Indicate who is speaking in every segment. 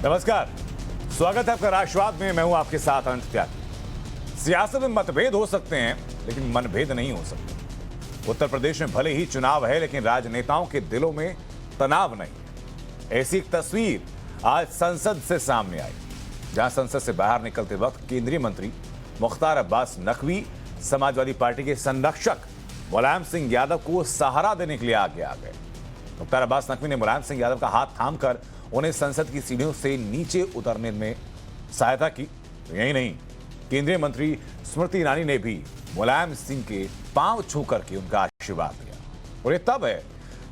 Speaker 1: नमस्कार, स्वागत है आपका राष्ट्रवाद में। मैं हूं आपके साथ अनंत त्यागी। सियासत में मतभेद हो सकते हैं लेकिन मनभेद नहीं हो सकते। उत्तर प्रदेश में भले ही चुनाव है लेकिन राजनेताओं के दिलों में तनाव नहीं है। ऐसी एक तस्वीर आज संसद से सामने आई, जहां संसद से बाहर निकलते वक्त केंद्रीय मंत्री मुख्तार अब्बास नकवी समाजवादी पार्टी के संरक्षक मुलायम सिंह यादव को सहारा देने के लिए आगे आ गए। मुख्तार अब्बास नकवी ने मुलायम सिंह यादव का हाथ थामकर उन्हें संसद की सीढ़ियों से नीचे उतरने में सहायता की। यही नहीं, केंद्रीय मंत्री स्मृति ईरानी ने भी मुलायम सिंह के पांव छू करके उनका आशीर्वाद दिया। और ये तब है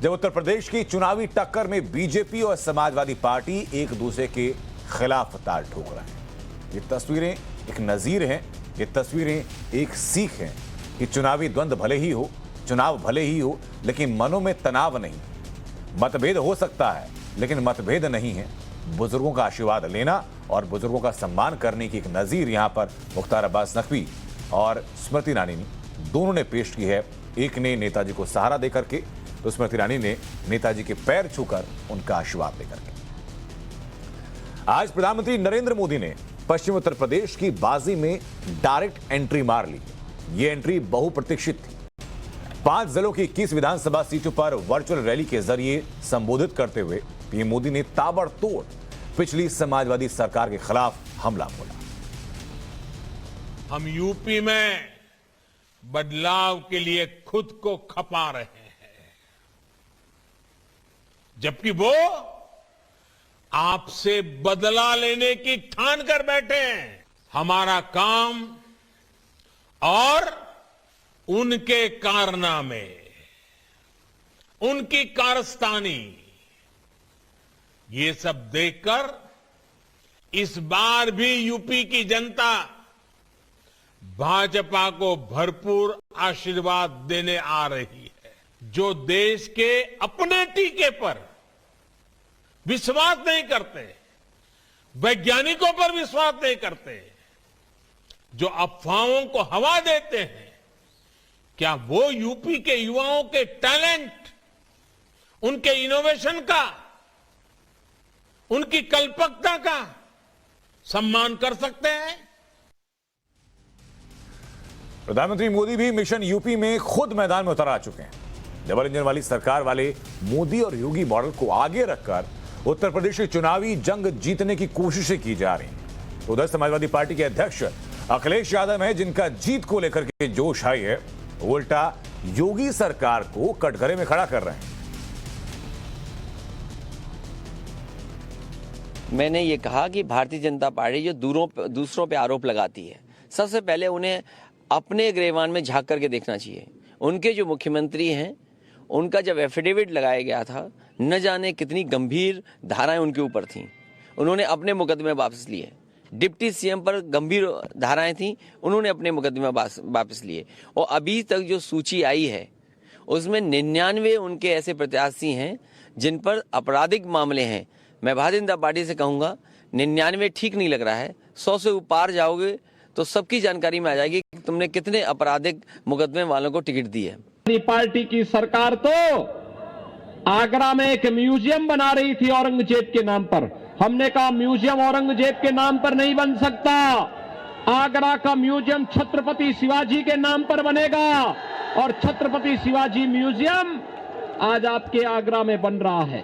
Speaker 1: जब उत्तर प्रदेश की चुनावी टक्कर में बीजेपी और समाजवादी पार्टी एक दूसरे के खिलाफ ताल ठोक रहे हैं। ये तस्वीरें एक नजीर हैं, ये तस्वीरें एक सीख हैं कि चुनावी द्वंद्व भले ही हो, चुनाव भले ही हो, लेकिन मनों में तनाव नहीं। मतभेद हो सकता है लेकिन मतभेद नहीं है। बुजुर्गों का आशीर्वाद लेना और बुजुर्गों का सम्मान करने की एक नजीर यहां पर मुख्तार अब्बास नकवी और स्मृति ईरानी दोनों ने पेश की है। एक ने नेताजी को सहारा देकर के, तो स्मृति ईरानी ने नेताजी के पैर छूकर उनका आशीर्वाद देकर के। आज प्रधानमंत्री नरेंद्र मोदी ने पश्चिम उत्तर प्रदेश की बाजी में डायरेक्ट एंट्री मार ली। यह एंट्री बहुप्रतीक्षित थी। 5 जिलों की 21 विधानसभा सीटों पर वर्चुअल रैली के जरिए संबोधित करते हुए पीएम मोदी ने ताबड़तोड़ पिछली समाजवादी सरकार के खिलाफ हमला बोला।
Speaker 2: हम यूपी में बदलाव के लिए खुद को खपा रहे हैं, जबकि वो आपसे बदला लेने की ठान कर बैठे हैं। हमारा काम और उनके कारनामे, उनकी कारस्तानी, ये सब देखकर इस बार भी यूपी की जनता भाजपा को भरपूर आशीर्वाद देने आ रही है। जो देश के अपने टीके पर विश्वास नहीं करते, वैज्ञानिकों पर विश्वास नहीं करते, जो अफवाहों को हवा देते हैं, क्या वो यूपी के युवाओं के टैलेंट, उनके इनोवेशन का, उनकी कल्पकता का सम्मान कर सकते हैं?
Speaker 1: प्रधानमंत्री मोदी भी मिशन यूपी में खुद मैदान में उतर आ चुके हैं। डबल इंजन वाली सरकार वाले मोदी और योगी मॉडल को आगे रखकर उत्तर प्रदेश की चुनावी जंग जीतने की कोशिशें की जा रही हैं। उधर समाजवादी पार्टी के अध्यक्ष अखिलेश यादव हैं, जिनका जीत को लेकर के जोश आई है, उल्टा योगी सरकार को कटघरे में खड़ा कर रहे हैं।
Speaker 3: मैंने ये कहा कि भारतीय जनता पार्टी जो दूसरों पे आरोप लगाती है, सबसे पहले उन्हें अपने गिरेबान में झांक करके देखना चाहिए। उनके जो मुख्यमंत्री हैं, उनका जब एफिडेविट लगाया गया था, न जाने कितनी गंभीर धाराएं उनके ऊपर थीं। उन्होंने अपने मुकदमे वापस लिए। डिप्टी सीएम पर गंभीर धाराएं थीं, उन्होंने अपने मुकदमे वापस लिए। और अभी तक जो सूची आई है उसमें 99 उनके ऐसे प्रत्याशी हैं जिन पर आपराधिक मामले हैं। मैं भारतीय जनता पार्टी से कहूँगा 99 ठीक नहीं लग रहा है। 100 से ऊपर जाओगे तो सबकी जानकारी में आ जाएगी कि तुमने कितने आपराधिक मुकदमे वालों को टिकट दी है।
Speaker 4: पार्टी की सरकार तो आगरा में एक म्यूजियम बना रही थी औरंगजेब के नाम पर। हमने कहा म्यूजियम औरंगजेब के नाम पर नहीं बन सकता, आगरा का म्यूजियम छत्रपति शिवाजी के नाम पर बनेगा। और छत्रपति शिवाजी म्यूजियम आज आपके आगरा में बन रहा है।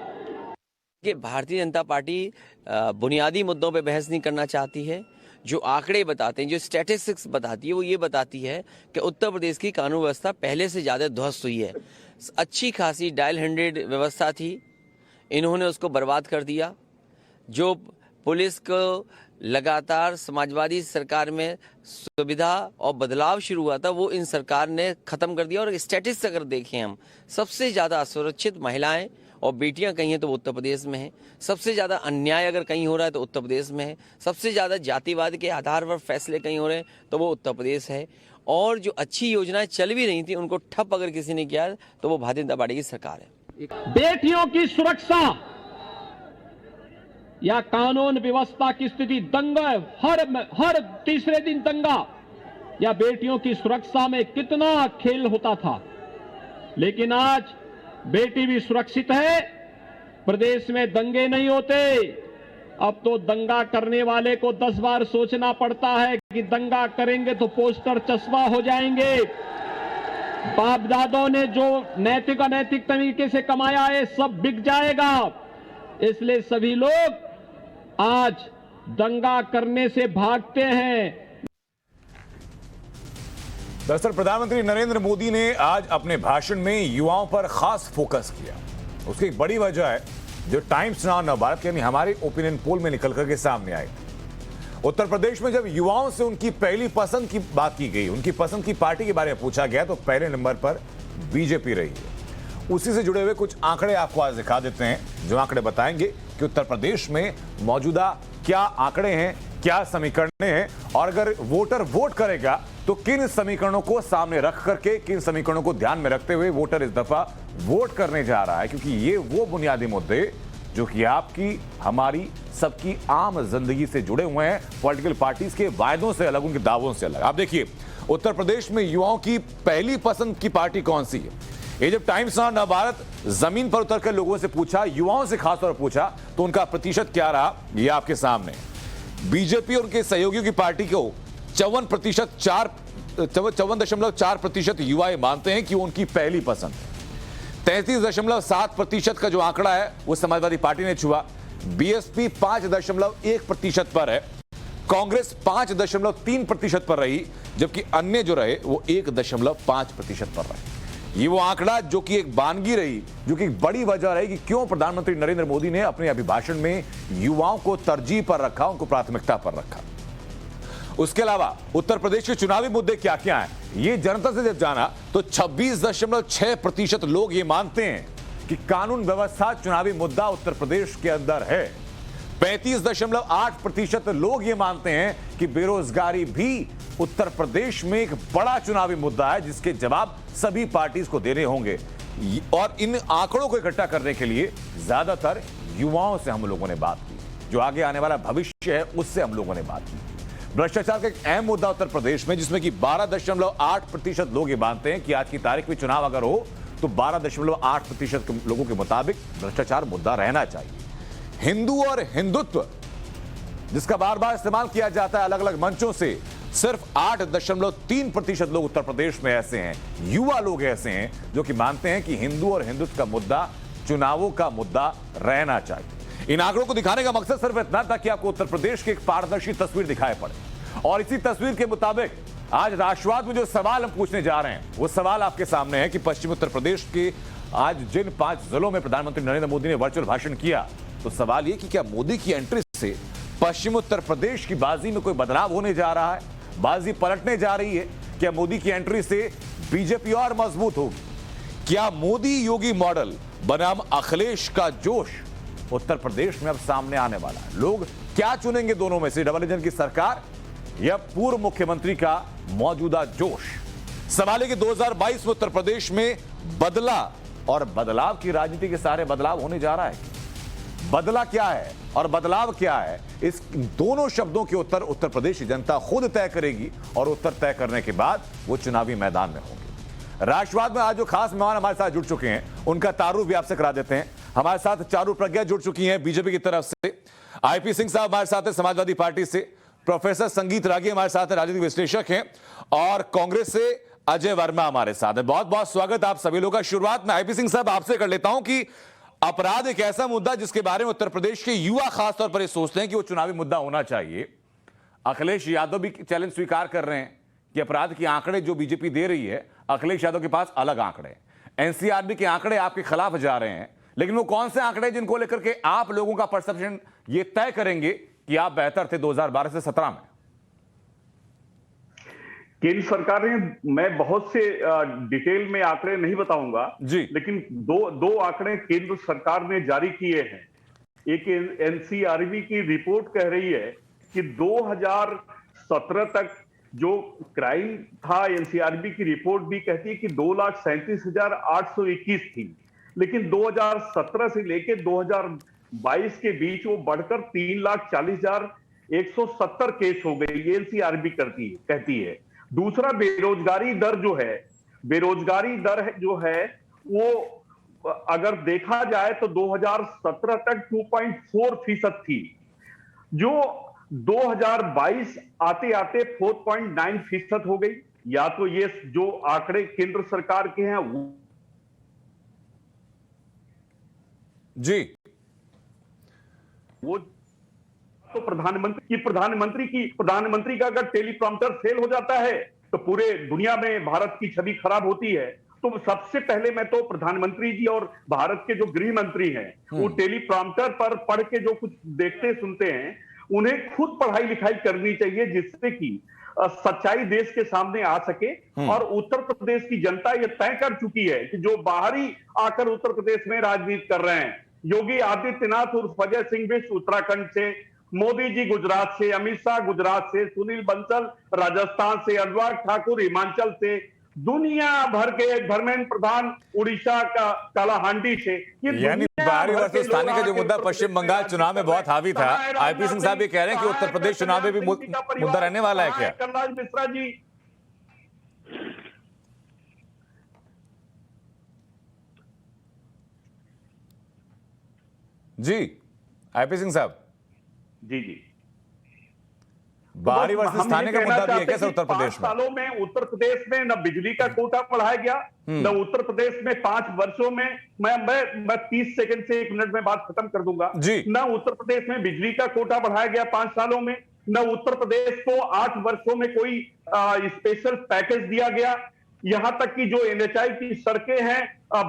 Speaker 3: कि भारतीय जनता पार्टी बुनियादी मुद्दों पे बहस नहीं करना चाहती है। जो आंकड़े बताते हैं, जो स्टैटिस्टिक्स बताती है, वो ये बताती है कि उत्तर प्रदेश की कानून व्यवस्था पहले से ज़्यादा ध्वस्त हुई है। अच्छी खासी डायल 100 व्यवस्था थी, इन्होंने उसको बर्बाद कर दिया। जो पुलिस को लगातार समाजवादी सरकार में सुविधा और बदलाव शुरू हुआ था, वो इन सरकार ने ख़त्म कर दिया। और स्टैटिस्टिक्स अगर देखें हम, सबसे ज़्यादा असुरक्षित महिलाएं और बेटियां कहीं हैं तो वो उत्तर प्रदेश में है। सबसे ज़्यादा अन्याय अगर कहीं हो रहा है तो उत्तर प्रदेश में है। सबसे ज़्यादा जातिवाद के आधार पर फैसले कहीं हो रहे हैं तो वो उत्तर प्रदेश है। और जो अच्छी योजनाएं चल भी रही थी, उनको ठप अगर किसी ने किया तो वो भारतीय जनता पार्टी की सरकार है।
Speaker 4: बेटियों की सुरक्षा या कानून व्यवस्था की स्थिति, दंगा, हर तीसरे दिन दंगा, या बेटियों की सुरक्षा में कितना खेल होता था। लेकिन आज बेटी भी सुरक्षित है, प्रदेश में दंगे नहीं होते। अब तो दंगा करने वाले को 10 बार सोचना पड़ता है कि दंगा करेंगे तो पोस्टर चस्पा हो जाएंगे। बाप दादों ने जो नैतिक अनैतिक तरीके से कमाया है सब बिक जाएगा। इसलिए सभी लोग आज दंगा करने से भागते हैं।
Speaker 1: दरअसल प्रधानमंत्री नरेंद्र मोदी ने आज अपने भाषण में युवाओं पर खास फोकस किया। उसकी एक बड़ी वजह है जो टाइम्स नाउ नवभारत यानी हमारे ओपिनियन पोल में निकल करके सामने आई। उत्तर प्रदेश में जब युवाओं से उनकी पहली पसंद की बात की गई, उनकी पसंद की पार्टी के बारे में पूछा गया, तो पहले नंबर पर बीजेपी रही है। उसी से जुड़े हुए कुछ आंकड़े आपको आज दिखा देते हैं, जो आंकड़े बताएंगे कि उत्तर प्रदेश में मौजूदा क्या आंकड़े हैं, क्या समीकरण हैं, और अगर वोटर वोट करेगा तो किन समीकरणों को सामने रख करके, किन समीकरणों को ध्यान में रखते हुए वोटर इस दफा वोट करने जा रहा है। क्योंकि ये वो बुनियादी मुद्दे जो कि आपकी, हमारी, सबकी आम जिंदगी से जुड़े हुए हैं, पॉलिटिकल पार्टीज के वायदों से अलग, उनके दावों से अलग। आप देखिए उत्तर प्रदेश में युवाओं की पहली पसंद की पार्टी कौन सी है। ये जब टाइम्स नाउ नवभारत जमीन पर उतरकर लोगों से पूछा, युवाओं से खासतौर पर पूछा, तो उनका प्रतिशत क्या रहा, ये आपके सामने। बीजेपी और उनके सहयोगियों की पार्टी को 54.4% युवा मानते हैं कि वो उनकी पहली पसंद है। 33.7% का जो आंकड़ा है वो समाजवादी पार्टी ने छुआ। बीएसपी 5.1% पर है। कांग्रेस 5.3% पर रही, जबकि अन्य जो रहे वो 1.5% पर रहे। ये वो आंकड़ा जो कि एक बानगी रही, जो कि एक बड़ी वजह रही कि क्यों प्रधानमंत्री नरेंद्र मोदी ने अपने अभिभाषण में युवाओं को तरजीह पर रखा, उनको प्राथमिकता पर रखा। उसके अलावा उत्तर प्रदेश के चुनावी मुद्दे क्या क्या हैं, ये जनता से जब जाना तो 26.6% लोग ये मानते हैं कि कानून व्यवस्था चुनावी मुद्दा उत्तर प्रदेश के अंदर है। 35.8% लोग ये मानते हैं कि बेरोजगारी भी उत्तर प्रदेश में एक बड़ा चुनावी मुद्दा है, जिसके जवाब सभी पार्टीज को देने होंगे। और इन आंकड़ों को इकट्ठा करने के लिए ज्यादातर युवाओं से हम लोगों ने बात की, जो आगे आने वाला भविष्य है उससे हम लोगों ने बात की। भ्रष्टाचार का एक अहम मुद्दा उत्तर प्रदेश में, जिसमें कि 12.8% लोग ये मानते हैं कि आज की तारीख में चुनाव अगर हो तो 12.8% लोगों के मुताबिक भ्रष्टाचार मुद्दा रहना चाहिए। हिंदू और हिंदुत्व, जिसका बार बार इस्तेमाल किया जाता है अलग अलग मंचों से, सिर्फ 8.3% लोग उत्तर प्रदेश में ऐसे हैं, युवा लोग ऐसे हैं जो कि मानते हैं कि हिंदू और हिंदुत्व का मुद्दा चुनावों का मुद्दा रहना चाहिए। इन आंकड़ों को दिखाने का मकसद सिर्फ इतना था कि आपको उत्तर प्रदेश की एक पारदर्शी तस्वीर दिखाई पड़े। और इसी तस्वीर के मुताबिक आज राष्ट्रवाद में जो सवाल हम पूछने जा रहे हैं, वो सवाल आपके सामने है कि पश्चिम उत्तर प्रदेश के आज जिन 5 जिलों में प्रधानमंत्री नरेंद्र मोदी ने वर्चुअल भाषण किया, तो सवाल ये कि क्या मोदी की एंट्री से पश्चिम उत्तर प्रदेश की बाजी में कोई बदलाव होने जा रहा है, बाजी पलटने जा रही है? क्या मोदी की एंट्री से बीजेपी और मजबूत होगी? क्या मोदी योगी मॉडल बनाम अखिलेश का जोश उत्तर प्रदेश में अब सामने आने वाला है? लोग क्या चुनेंगे दोनों में से, डबल इंजन की सरकार या पूर्व मुख्यमंत्री का मौजूदा जोश? सवाल है कि 2022 में उत्तर प्रदेश में बदला और बदलाव की राजनीति के सारे बदलाव होने जा रहा है। बदला क्या है और बदलाव क्या है, इस दोनों शब्दों के उत्तर उत्तर प्रदेश की जनता खुद तय करेगी, और उत्तर तय करने के बाद वो चुनावी मैदान में होंगे। राष्ट्रवाद में आज जो खास मेहमान हमारे साथ जुड़ चुके हैं, उनका तारुफ भी आपसे करा देते हैं। हमारे साथ चारू प्रज्ञा जुड़ चुकी हैं बीजेपी की तरफ से, आईपी सिंह साहब हमारे साथ है समाजवादी पार्टी से, प्रोफेसर संगीत रागी हमारे साथ है, राजनीतिक विश्लेषक हैं, और कांग्रेस से अजय वर्मा हमारे साथ है। बहुत बहुत स्वागत आप सभी लोगों का। शुरुआत में आईपी सिंह साहब आपसे कर लेता हूं कि अपराध एक ऐसा मुद्दा जिसके बारे में उत्तर प्रदेश के युवा खासतौर पर ये सोचते हैं कि वो चुनावी मुद्दा होना चाहिए। अखिलेश यादव भी चैलेंज स्वीकार कर रहे हैं कि अपराध के आंकड़े जो बीजेपी दे रही है, अखिलेश यादव के पास अलग आंकड़े हैं। एनसीआरबी के आंकड़े आपके खिलाफ जा रहे हैं, लेकिन वो कौन से आंकड़े जिनको लेकर के आप लोगों का परसेप्शन ये तय करेंगे कि आप बेहतर थे 2012 से 17 में?
Speaker 5: केंद्र सरकार ने, मैं बहुत से डिटेल में आंकड़े नहीं बताऊंगा जी, लेकिन दो आंकड़े केंद्र सरकार ने जारी किए हैं। एक एनसीआरबी की रिपोर्ट कह रही है कि 2017 तक जो क्राइम था, एनसीआरबी की रिपोर्ट भी कहती है कि 2,37,821 थी, लेकिन 2017 से लेकर 2022 के बीच वो बढ़कर 3,40,170 केस हो गई, ये एनसीआरबी कहती है। दूसरा, बेरोजगारी दर जो है, जो है वो अगर देखा जाए तो 2017 तक 2.4% थी, जो 2022 आते आते 4.9% हो गई। या तो ये जो आंकड़े केंद्र सरकार के हैं
Speaker 1: जी,
Speaker 5: वो तो प्रधानमंत्री का अगर टेलीप्रॉम्प्टर फेल हो जाता है तो पूरे दुनिया में भारत की छवि खराब होती है। तो सबसे पहले मैं तो प्रधानमंत्री जी और भारत के जो गृह मंत्री हैं वो टेलीप्रॉम्प्टर पर पढ़ के जो कुछ देखते सुनते हैं उन्हें खुद पढ़ाई लिखाई करनी चाहिए, जिससे कि सच्चाई देश के सामने आ सके। और उत्तर प्रदेश की जनता ये तय कर चुकी है कि जो बाहरी आकर उत्तर प्रदेश में राजनीति कर रहे हैं, योगी आदित्यनाथ उर्फ अजय सिंह बिष्ट उत्तराखंड से, मोदी जी गुजरात से, अमित शाह गुजरात से, सुनील बंसल राजस्थान से, अनुराग ठाकुर हिमाचल से, दुनिया भर के धर्मेंद्र प्रधान उड़ीसा का कालाहांडी से,
Speaker 1: यानी बाहरी वर्सेस स्थानीय का जो मुद्दा पश्चिम बंगाल चुनाव में बहुत हावी था, आईपी सिंह साहब ये कह रहे हैं कि उत्तर प्रदेश चुनाव में भी मुद्दा रहने वाला है क्या?
Speaker 5: कलराज मिश्रा
Speaker 1: जी, आईपी सिंह साहब
Speaker 5: जी
Speaker 1: बाहरी वर्सेस स्थानीय का मुद्दा भी है क्या सर उत्तर प्रदेश में?
Speaker 5: 5 सालों में उत्तर प्रदेश में न बिजली का कोटा बढ़ाया गया, न उत्तर प्रदेश में 5 वर्षों में, मैं 30 सेकंड से 1 मिनट में बात खत्म कर दूंगा
Speaker 1: जी।
Speaker 5: न उत्तर प्रदेश में बिजली का कोटा बढ़ाया गया 5 सालों में, न उत्तर प्रदेश को 8 वर्षों में कोई स्पेशल पैकेज दिया गया। यहां तक कि जो एनएचआई की सड़कें हैं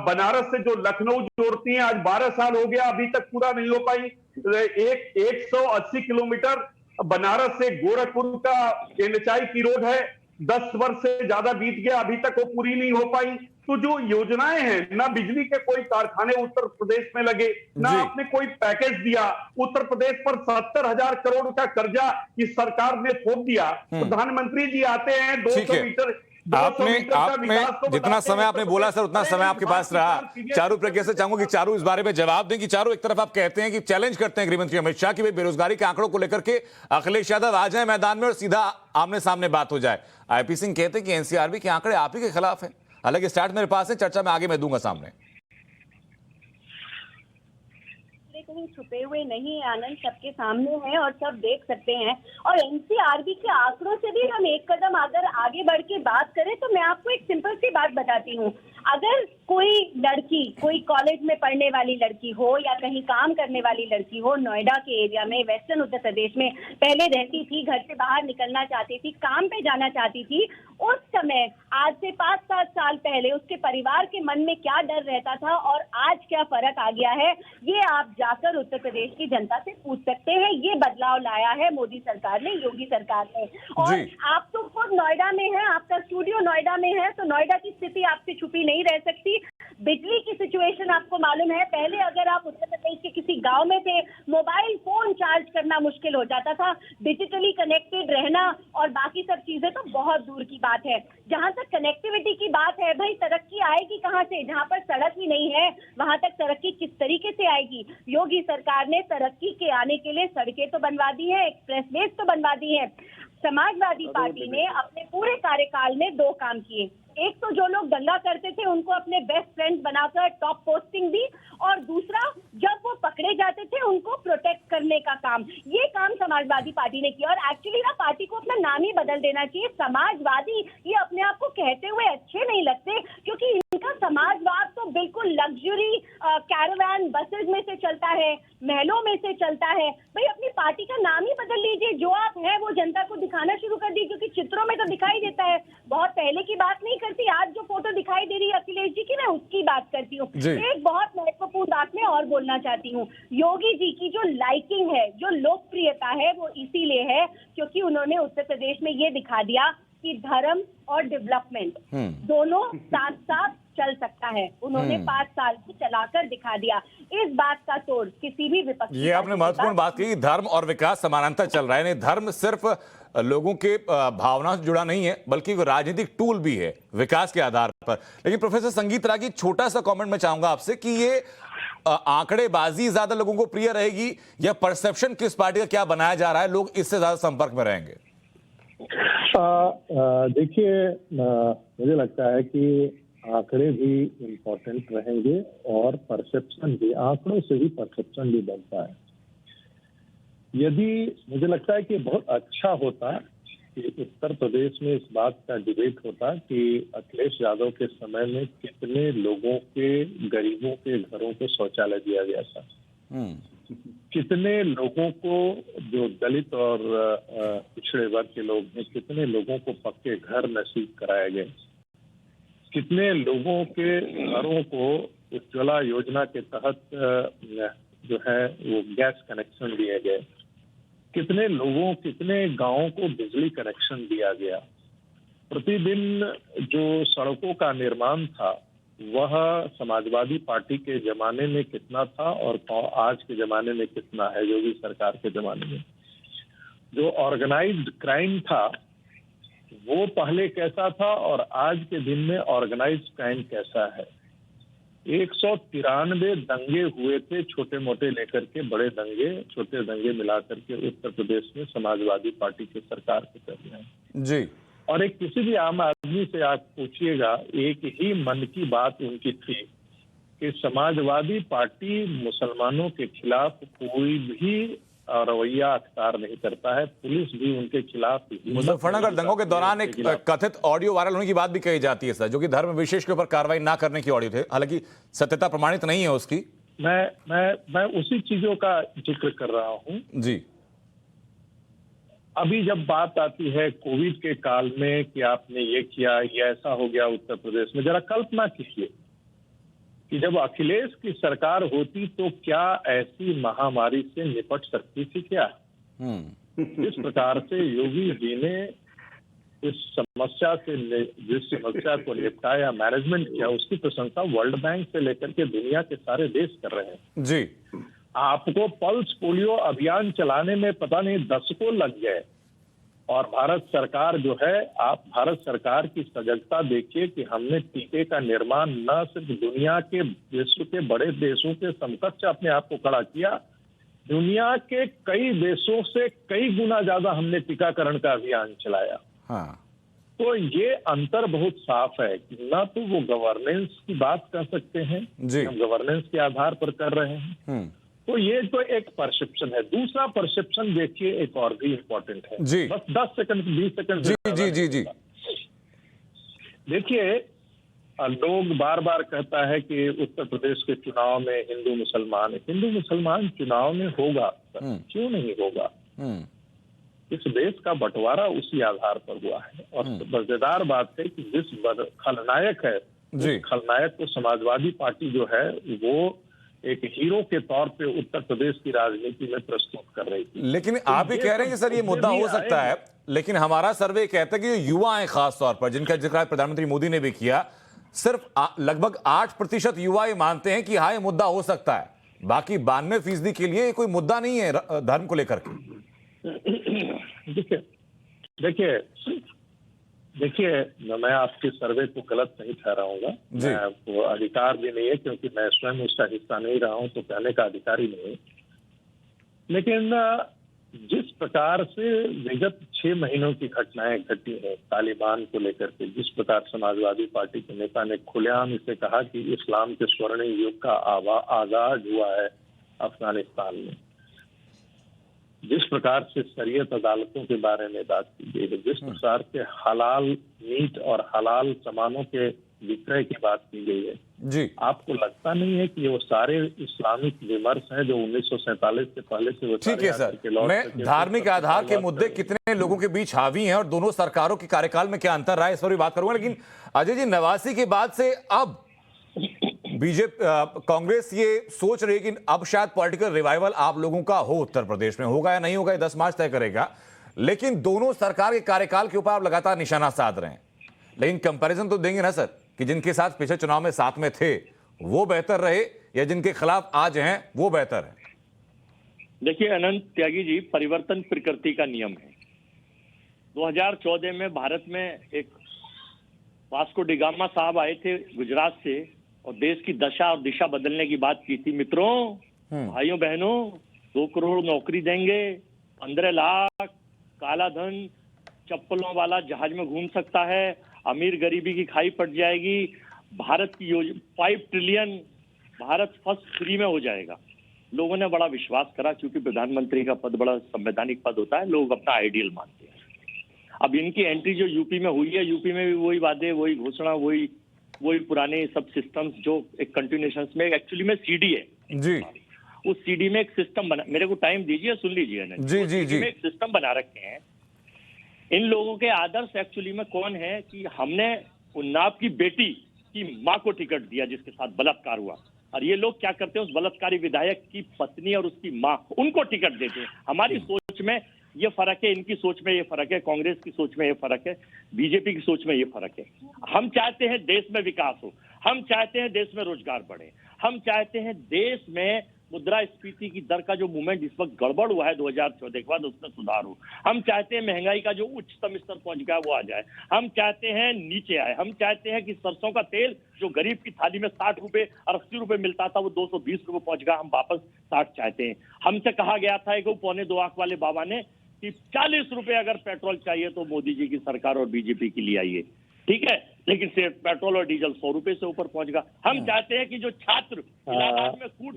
Speaker 5: बनारस से जो लखनऊ जोड़ती हैं, आज 12 साल हो गया अभी तक पूरा नहीं हो पाई। 180 किलोमीटर बनारस से गोरखपुर का एनएचआई की रोड है, 10 वर्ष से ज्यादा बीत गया, अभी तक वो पूरी नहीं हो पाई। तो जो योजनाएं हैं, ना बिजली के कोई कारखाने उत्तर प्रदेश में लगे, ना आपने कोई पैकेज दिया। उत्तर प्रदेश पर 70,000 करोड़ का कर्जा इस सरकार ने थोप दिया। प्रधानमंत्री जी आते हैं 200 मीटर
Speaker 1: आपने जितना समय आपने बोला सर उतना समय आपके पास रहा। चारू प्रज्ञा से चाहूंगा कि चारू इस बारे में जवाब दें कि चारू एक तरफ आप कहते हैं कि चैलेंज करते हैं गृहमंत्री अमित शाह की बेरोजगारी के आंकड़ों को लेकर के अखिलेश यादव आ जाए मैदान में और सीधा आमने सामने बात हो जाए। आईपी सिंह कहते हैं कि एनसीआरबी के आंकड़े आप ही के खिलाफ हैं। हालांकि स्टार्ट मेरे पास है, चर्चा में आगे मैं दूंगा सामने।
Speaker 6: कहीं छुपे हुए नहीं है आनंद, सबके सामने है और सब देख सकते हैं। और एनसीआरबी के आंकड़ों से भी हम एक कदम अगर आगे बढ़ के बात करें तो मैं आपको एक सिंपल सी बात बताती हूँ। अगर कोई लड़की, कोई कॉलेज में पढ़ने वाली लड़की हो या कहीं काम करने वाली लड़की हो, नोएडा के एरिया में, वेस्टर्न उत्तर प्रदेश में पहले रहती थी, घर से बाहर निकलना चाहती थी, काम पे जाना चाहती थी, उस समय आज से 5-7 साल पहले उसके परिवार के मन में क्या डर रहता था और आज क्या फर्क आ गया है, ये आप जाकर उत्तर प्रदेश की जनता से पूछ सकते हैं। ये बदलाव लाया है मोदी सरकार ने, योगी सरकार ने। और आप तो खुद नोएडा में हैं, आपका स्टूडियो नोएडा में है, तो नोएडा की स्थिति आपसे छुपी नहीं रह सकती। बिजली की सिचुएशन आपको मालूम है, पहले अगर आप उत्तर प्रदेश के किसी गांव में थे, मोबाइल फोन चार्ज करना मुश्किल हो जाता था। डिजिटली कनेक्टेड रहना और बाकी सब चीजें तो बहुत दूर की बात है। जहां तक कनेक्टिविटी की बात है, भाई तरक्की आएगी कहां से? जहां पर सड़क ही नहीं है वहां तक तरक्की किस तरीके से आएगी? योगी सरकार ने तरक्की के आने के लिए सड़कें तो बनवा दी है, एक्सप्रेसवेज तो बनवा दी है। समाजवादी पार्टी ने अपने पूरे कार्यकाल में 2 काम किए। एक तो जो लोग दंगा करते थे उनको अपने बेस्ट फ्रेंड बनाकर टॉप पोस्टिंग दी, और दूसरा जब वो पकड़े जाते थे उनको प्रोटेक्ट करने का काम। ये काम समाजवादी पार्टी ने किया। और एक्चुअली ना पार्टी को अपना नाम ही बदल देना चाहिए। समाजवादी ये अपने आप को कहते हुए अच्छे नहीं लगते, क्योंकि इनका समाजवाद तो बिल्कुल लग्जरी कैरावान बसेस में से चलता है, महलों में से चलता है। भाई अपनी पार्टी का नाम ही बदल लीजिए। जो आप है वो जनता को दिखाना शुरू कर दी, क्योंकि चित्रों में तो दिखाई देता है। बहुत पहले की बात नहीं करती, आज जो फोटो दिखाई दे रही है अखिलेश जी की, मैं उसकी बात करती हूँ। एक बहुत महत्वपूर्ण बात मैं और बोलना चाहती हूँ। योगी जी की जो लाइकिंग है, जो लोकप्रियता है, वो इसीलिए है क्योंकि उन्होंने उत्तर प्रदेश में ये दिखा दिया कि धर्म और डेवलपमेंट दोनों साथ साथ चल सकता है। उन्होंने 5 साल को चलाकर दिखा दिया। इस बात का तोड़ किसी भी विपक्ष,
Speaker 1: ये आपने महत्वपूर्ण बात की, धर्म और विकास समानांतर चल रहा है। नहीं, धर्म सिर्फ लोगों के भावना से जुड़ा नहीं है, बल्कि वो राजनीतिक टूल भी है विकास के आधार पर। लेकिन प्रोफेसर संगीत रागी, छोटा सा कमेंट मैं चाहूंगा आपसे कि ये आंकड़ेबाजी ज्यादा लोगों को प्रिय रहेगी या परसेप्शन किस पार्टी का क्या बनाया जा रहा है, लोग इससे ज्यादा संपर्क में रहेंगे?
Speaker 7: देखिए, मुझे लगता है कि आंकड़े भी इम्पोर्टेंट रहेंगे और परसेप्शन भी, आंकड़ों से भी परसेप्शन भी बनता है। यदि मुझे लगता है कि बहुत अच्छा होता कि उत्तर प्रदेश में इस बात का डिबेट होता कि अखिलेश यादव के समय में कितने लोगों के, गरीबों के घरों को शौचालय दिया गया था, कितने लोगों को, जो दलित और पिछड़े वर्ग के लोग हैं, कितने लोगों को पक्के घर नसीब कराए गए, कितने लोगों के घरों को उज्ज्वला योजना के तहत जो है वो गैस कनेक्शन दिए गए, कितने लोगों, कितने गांवों को बिजली कनेक्शन दिया गया। प्रतिदिन जो सड़कों का निर्माण था वह समाजवादी पार्टी के जमाने में कितना था और आज के जमाने में कितना है, योगी सरकार के जमाने में। जो ऑर्गेनाइज्ड क्राइम था वो पहले कैसा था और आज के दिन में ऑर्गेनाइज्ड क्राइम कैसा है। 193 दंगे हुए थे, छोटे मोटे लेकर के बड़े दंगे, छोटे दंगे मिलाकर के उत्तर प्रदेश में समाजवादी पार्टी की सरकार के दरमियान
Speaker 1: जी।
Speaker 7: और एक किसी भी आम आदमी से आप पूछिएगा, एक ही मन की बात उनकी थी कि समाजवादी पार्टी मुसलमानों के खिलाफ कोई भी रवैया अख्तियार नहीं करता है, पुलिस भी उनके खिलाफ।
Speaker 1: मुजफ्फरनगर दंगों के दौरान एक कथित ऑडियो वायरल होने की बात भी कही जाती है सर, जो कि धर्म विशेष के ऊपर कार्रवाई ना करने की ऑडियो थे, हालांकि सत्यता प्रमाणित नहीं है उसकी।
Speaker 7: मैं उसी चीजों का जिक्र कर रहा हूं
Speaker 1: जी।
Speaker 7: अभी जब बात आती है कोविड के काल में कि आपने ये किया, ये ऐसा हो गया उत्तर प्रदेश में, जरा कल्पना कीजिए कि जब अखिलेश की सरकार होती तो क्या ऐसी महामारी से निपट सकती थी क्या? जिस प्रकार से योगी जी ने इस समस्या से, जिस समस्या को निपटाया, मैनेजमेंट किया, उसकी प्रशंसा वर्ल्ड बैंक से लेकर के दुनिया के सारे देश कर रहे हैं
Speaker 1: जी।
Speaker 7: आपको पल्स पोलियो अभियान चलाने में पता नहीं दशकों लग गए और भारत सरकार जो है, आप भारत सरकार की सजगता देखिए कि हमने टीके का निर्माण न सिर्फ दुनिया के, विश्व के बड़े देशों के समकक्ष अपने आप को खड़ा किया, दुनिया के कई देशों से कई गुना ज्यादा हमने टीकाकरण का अभियान चलाया।
Speaker 1: हाँ।
Speaker 7: तो ये अंतर बहुत साफ है कि न तो वो गवर्नेंस की बात कर सकते हैं, हम गवर्नेंस के आधार पर कर रहे हैं। तो ये तो एक परसेप्शन है। दूसरा परसेप्शन देखिए, एक और भी इम्पोर्टेंट है
Speaker 1: जी।
Speaker 7: बस 10 सेकंड 20 सेकंड
Speaker 1: जी।
Speaker 7: देखिए, लोग बार बार कहता है कि उत्तर प्रदेश के चुनाव में हिंदू मुसलमान चुनाव में होगा, क्यों नहीं होगा? इस देश का बंटवारा उसी आधार पर हुआ है और मजेदार बात है कि जिस खलनायक है, उस खलनायक को समाजवादी पार्टी जो है वो एक हीरो के तौर पे उत्तर प्रदेश की राजनीति में प्रस्तुत कर रही थी।
Speaker 1: लेकिन तो आप ही कह रहे हैं कि सर ये मुद्दा हो सकता है, लेकिन हमारा सर्वे कहता है कि जो युवा हैं खास तौर पर, जिनका जिक्र प्रधानमंत्री मोदी ने भी किया, सिर्फ लगभग 8% युवा ये मानते हैं कि हाँ ये मुद्दा हो सकता है, बाकी 92% के लिए कोई मुद्दा नहीं है धर्म को लेकर के।
Speaker 7: देखिए, मैं आपके सर्वे को गलत नहीं ठहराऊंगा, मैं आपको अधिकार भी नहीं है क्योंकि मैं स्वयं उसका हिस्सा नहीं रहा हूं, तो कहने का अधिकार ही नहीं है। लेकिन जिस प्रकार से विगत 6 महीनों की घटनाएं घटी हैं तालिबान को लेकर के, जिस प्रकार समाजवादी पार्टी के नेता ने खुलेआम इसे कहा कि इस्लाम के स्वर्णिम युग का आगाज हुआ है अफगानिस्तान में, जिस प्रकार से शरीयत अदालतों के बारे में बात की गई है, जिस प्रकार से हलाल मीट और हलाल सामानों के विक्रय की बात की गई है
Speaker 1: जी,
Speaker 7: आपको लगता नहीं है कि वो सारे इस्लामिक विमर्श हैं जो 1947 से पहले से?
Speaker 1: ठीक है सर, मैं धार्मिक आधार के मुद्दे कितने लोगों के बीच हावी हैं और दोनों सरकारों के कार्यकाल में क्या अंतर रहा है इस पर भी बात करूंगा, लेकिन अजय जी, 89 के बाद से अब बीजेपी कांग्रेस ये सोच रही है कि अब शायद पॉलिटिकल रिवाइवल आप लोगों का हो उत्तर प्रदेश में, होगा या नहीं होगा 10 मार्च तय करेगा, लेकिन दोनों सरकार के कार्यकाल के ऊपर आप लगातार निशाना साध रहे हैं। लेकिन कंपैरिजन तो देंगे ना सर कि जिनके साथ पिछले चुनाव में साथ में थे वो बेहतर रहे या जिनके खिलाफ आज हैं वो बेहतर है?
Speaker 8: देखिए अनंत त्यागी जी, परिवर्तन प्रकृति का नियम है। 2014 में भारत में एक वास्को डिगामा साहब आए थे गुजरात से और देश की दशा और दिशा बदलने की बात की थी। मित्रों, भाइयों बहनों, 2 करोड़ नौकरी देंगे, 15 लाख काला धन चप्पलों वाला जहाज में घूम सकता है, अमीर गरीबी की खाई पड़ जाएगी, भारत की 5 ट्रिलियन भारत फर्स्ट 3 में हो जाएगा। लोगों ने बड़ा विश्वास करा, क्योंकि प्रधानमंत्री का पद बड़ा संवैधानिक पद होता है, लोग अपना आइडियल मानते हैं। अब इनकी एंट्री जो यूपी में हुई है, यूपी में भी वही वादे, वही घोषणा, वही पुराने सब सिस्टम्स जो एक कंटिन्यूएशन में एक्चुअली में सीडी है
Speaker 1: जी,
Speaker 8: उस सीडी में एक सिस्टम बना, मेरे को टाइम दीजिए, सुन लीजिए ना
Speaker 1: जी जी जी,
Speaker 8: एक सिस्टम बना रखे हैं। इन लोगों के आदर्श एक्चुअली में कौन है कि हमने उन्नाव की बेटी की मां को टिकट दिया जिसके साथ बलात्कार हुआ, और ये लोग क्या करते हैं, उस बलात्कारी विधायक की पत्नी और उसकी मां, उनको टिकट देते हैं। हमारी सोच में ये फर्क है, इनकी सोच में ये फर्क है, कांग्रेस की सोच में ये फर्क है, बीजेपी की सोच में ये फर्क है। हम चाहते हैं देश में विकास हो, हम चाहते हैं देश में रोजगार बढ़े, हम चाहते हैं देश में मुद्रास्फीति की दर का जो मूवमेंट इस वक्त गड़बड़ हुआ है 2014 के बाद, उसमें सुधार हो। हम चाहते हैं महंगाई का जो उच्चतम स्तर पहुंच गया वो आ जाए, हम चाहते हैं नीचे आए, हम चाहते हैं कि सरसों का तेल जो गरीब की थाली में 60 रुपए और 80 रुपए मिलता था वो 220 रुपए पहुंच गया, हम वापस 60 चाहते हैं। हमसे कहा गया था एक 2.25 आंख वाले बाबा ने कि 40 रुपए अगर पेट्रोल चाहिए तो मोदी जी की सरकार और बीजेपी के लिए आइए, ठीक है, लेकिन सिर्फ पेट्रोल और डीजल 100 रुपए से ऊपर पहुंच गया। हम चाहते हैं कि जो छात्र इलाहाबाद में कूट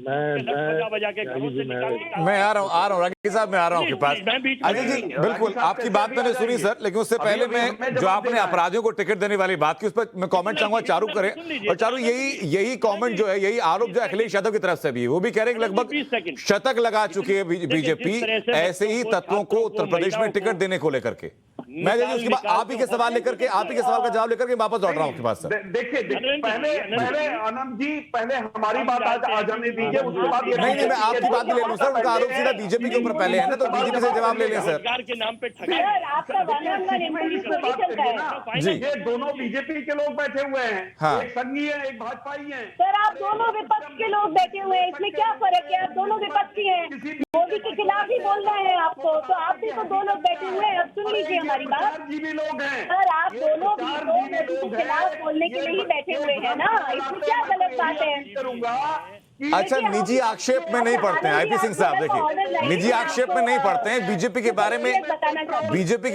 Speaker 8: बजा के घरों से निकाल,
Speaker 1: मैं आ रहा हूँ राकेश साहब, मैं आ रहा हूँ आपके पास। अजय जी बिल्कुल आपकी बात मैंने सुनी सर, लेकिन उससे पहले मैं जो आपने अपराधियों को टिकट देने वाली बात की उस पर मैं कमेंट चाहूंगा चारू करें। और चारू यही कमेंट जो है, यही आरोप जो अखिलेश यादव की तरफ से भी है, वो भी कह रहे हैं कि लगभग शतक लगा चुकी है बीजेपी ऐसे ही तत्वों को उत्तर प्रदेश में टिकट देने को लेकर के। मैं उसके बाद आप ही के सवाल लेकर के, आप ही के सवाल का जवाब लेकर के वापस लौट रहा हूं आपके पास सर।
Speaker 5: देखिए पहले आनंद जी, पहले हमारी बात आ जाने दीजिए, उसके बाद
Speaker 1: नहीं मैं आपकी बात ले लूं सर, उनका आरोप सीधा बीजेपी के ऊपर पहले है ना, तो बीजेपी से जवाब ले लें सर।
Speaker 8: सरकार के नाम पे
Speaker 6: सर, आपका वन-ऑन-वन इंटरव्यू थोड़ी चल रहा है।
Speaker 1: जी
Speaker 5: ये दोनों बीजेपी के लोग बैठे हुए हैं,
Speaker 1: हाँ।
Speaker 5: एक संघी है, एक भाजपाई है।
Speaker 6: सर, आप दोनों विपक्ष के लोग बैठे हुए हैं, इसमें क्या फर्क है? आप दोनों विपक्षी हैं, मोदी के खिलाफ ही बोल रहे हैं आपको, तो आप भी तो दो लोग बैठे हुए हैं। अब सुन लीजिए हमारी बात
Speaker 5: लोग हैं
Speaker 6: सर, आप दोनों भी तो मोदी के खिलाफ बोलने के लिए ही बैठे हुए हैं ना, इसमें क्या गलत बात है?
Speaker 1: अच्छा, निजी आक्षेप में नहीं पढ़ते हैं आईपी सिंह साहब, देखिए निजी आक्षेप में नहीं पढ़ते हैं। बीजेपी के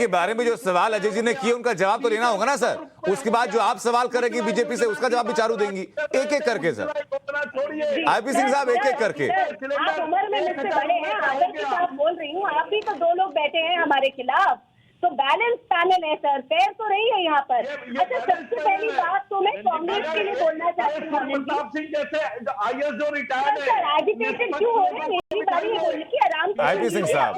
Speaker 1: बारे में जो सवाल अजय जी ने किए उनका जवाब तो लेना होगा ना सर। उसके बाद जो आप सवाल करेंगे बीजेपी से उसका जवाब भी चारू देंगी, एक एक करके सर। आईपी सिंह साहब एक एक करके।
Speaker 6: आप उम्र में मुझसे बड़े हैं, आदर के साथ बोल रही हूँ, आप भी तो दो लोग बैठे हैं हमारे खिलाफ, तो बैलेंस पैनल है सर, पैर तो रही है यहाँ पर। अच्छा, सबसे पहली बात तो मैं कांग्रेस के लिए बोलना चाहती हूँ,
Speaker 5: प्रताप सिंह जैसे आईएएस जो रिटायर्ड है,
Speaker 6: सर एजिटेटेड क्यों हो रहे हैं? मेरी बारी है बोलने की, आराम से
Speaker 1: आईपी सिंह साहब,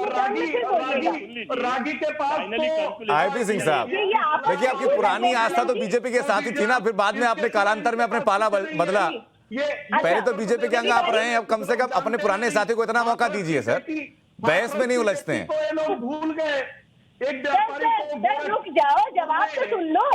Speaker 5: रागी के पास तो
Speaker 1: आईपी सिंह साहब देखिए, आपकी पुरानी आस्था तो बीजेपी के साथ ही थी ना, फिर बाद में आपने कालांतर में अपने पाला बदला। पहले तो बीजेपी के अंग आप रहे हैं, अब कम से कम अपने पुराने साथी को इतना मौका दीजिए सर, बहस में नहीं उलझते हैं।
Speaker 5: लोग भूल गए।
Speaker 6: सर रुक जाओ, जवाब तो सुन लो,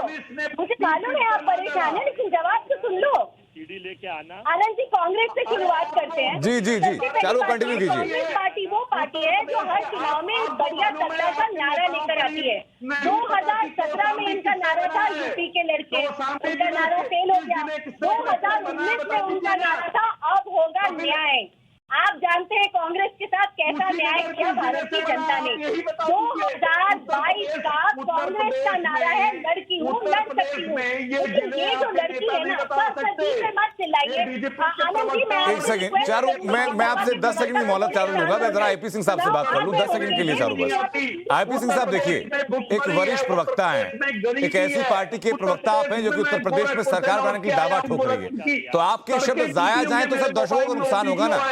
Speaker 6: मुझे मालूम है आप परेशान हैं, लेकिन जवाब तो सुन लो।
Speaker 8: सीडी लेके आना।
Speaker 6: आनंद जी, कांग्रेस से शुरुआत करते हैं।
Speaker 1: जी जी जी, चलो कंटिन्यू कीजिए।
Speaker 6: कांग्रेस पार्टी वो पार्टी है जो हर चुनाव में बढ़िया तगड़ा का नारा लेकर आती है। 2017 में इनका नारा था यूपी के लड़के, उनका नारा फेल हो गया। 2019 में उनका नारा था अब होगा न्याय। आप जानते हैं कांग्रेस के साथ कैसा न्याय किया भारत की जनता ने। 2022 का कांग्रेस का नारा है लड़की हूँ, लड़ सकती हूँ। लेकिन ये जो लड़की है ना, सदी में मत चिल्लाइए। आनंद जी, मैं
Speaker 1: एक सेकंड चारू, मैं आपसे 10 सेकंड की मोहलत चारू लूंगा। मैं जरा आईपी सिंह साहब से बात कर लूं 10 सेकंड के लिए चारू बस। आईपी सिंह साहब देखिए, एक वरिष्ठ प्रवक्ता है, एक ऐसी पार्टी के प्रवक्ता आप हैं जो कि उत्तर प्रदेश में सरकार बनाने की दावा ठोक रही है, तो आपके शब्द जाया जाए तो सब दर्शकों को नुकसान होगा ना।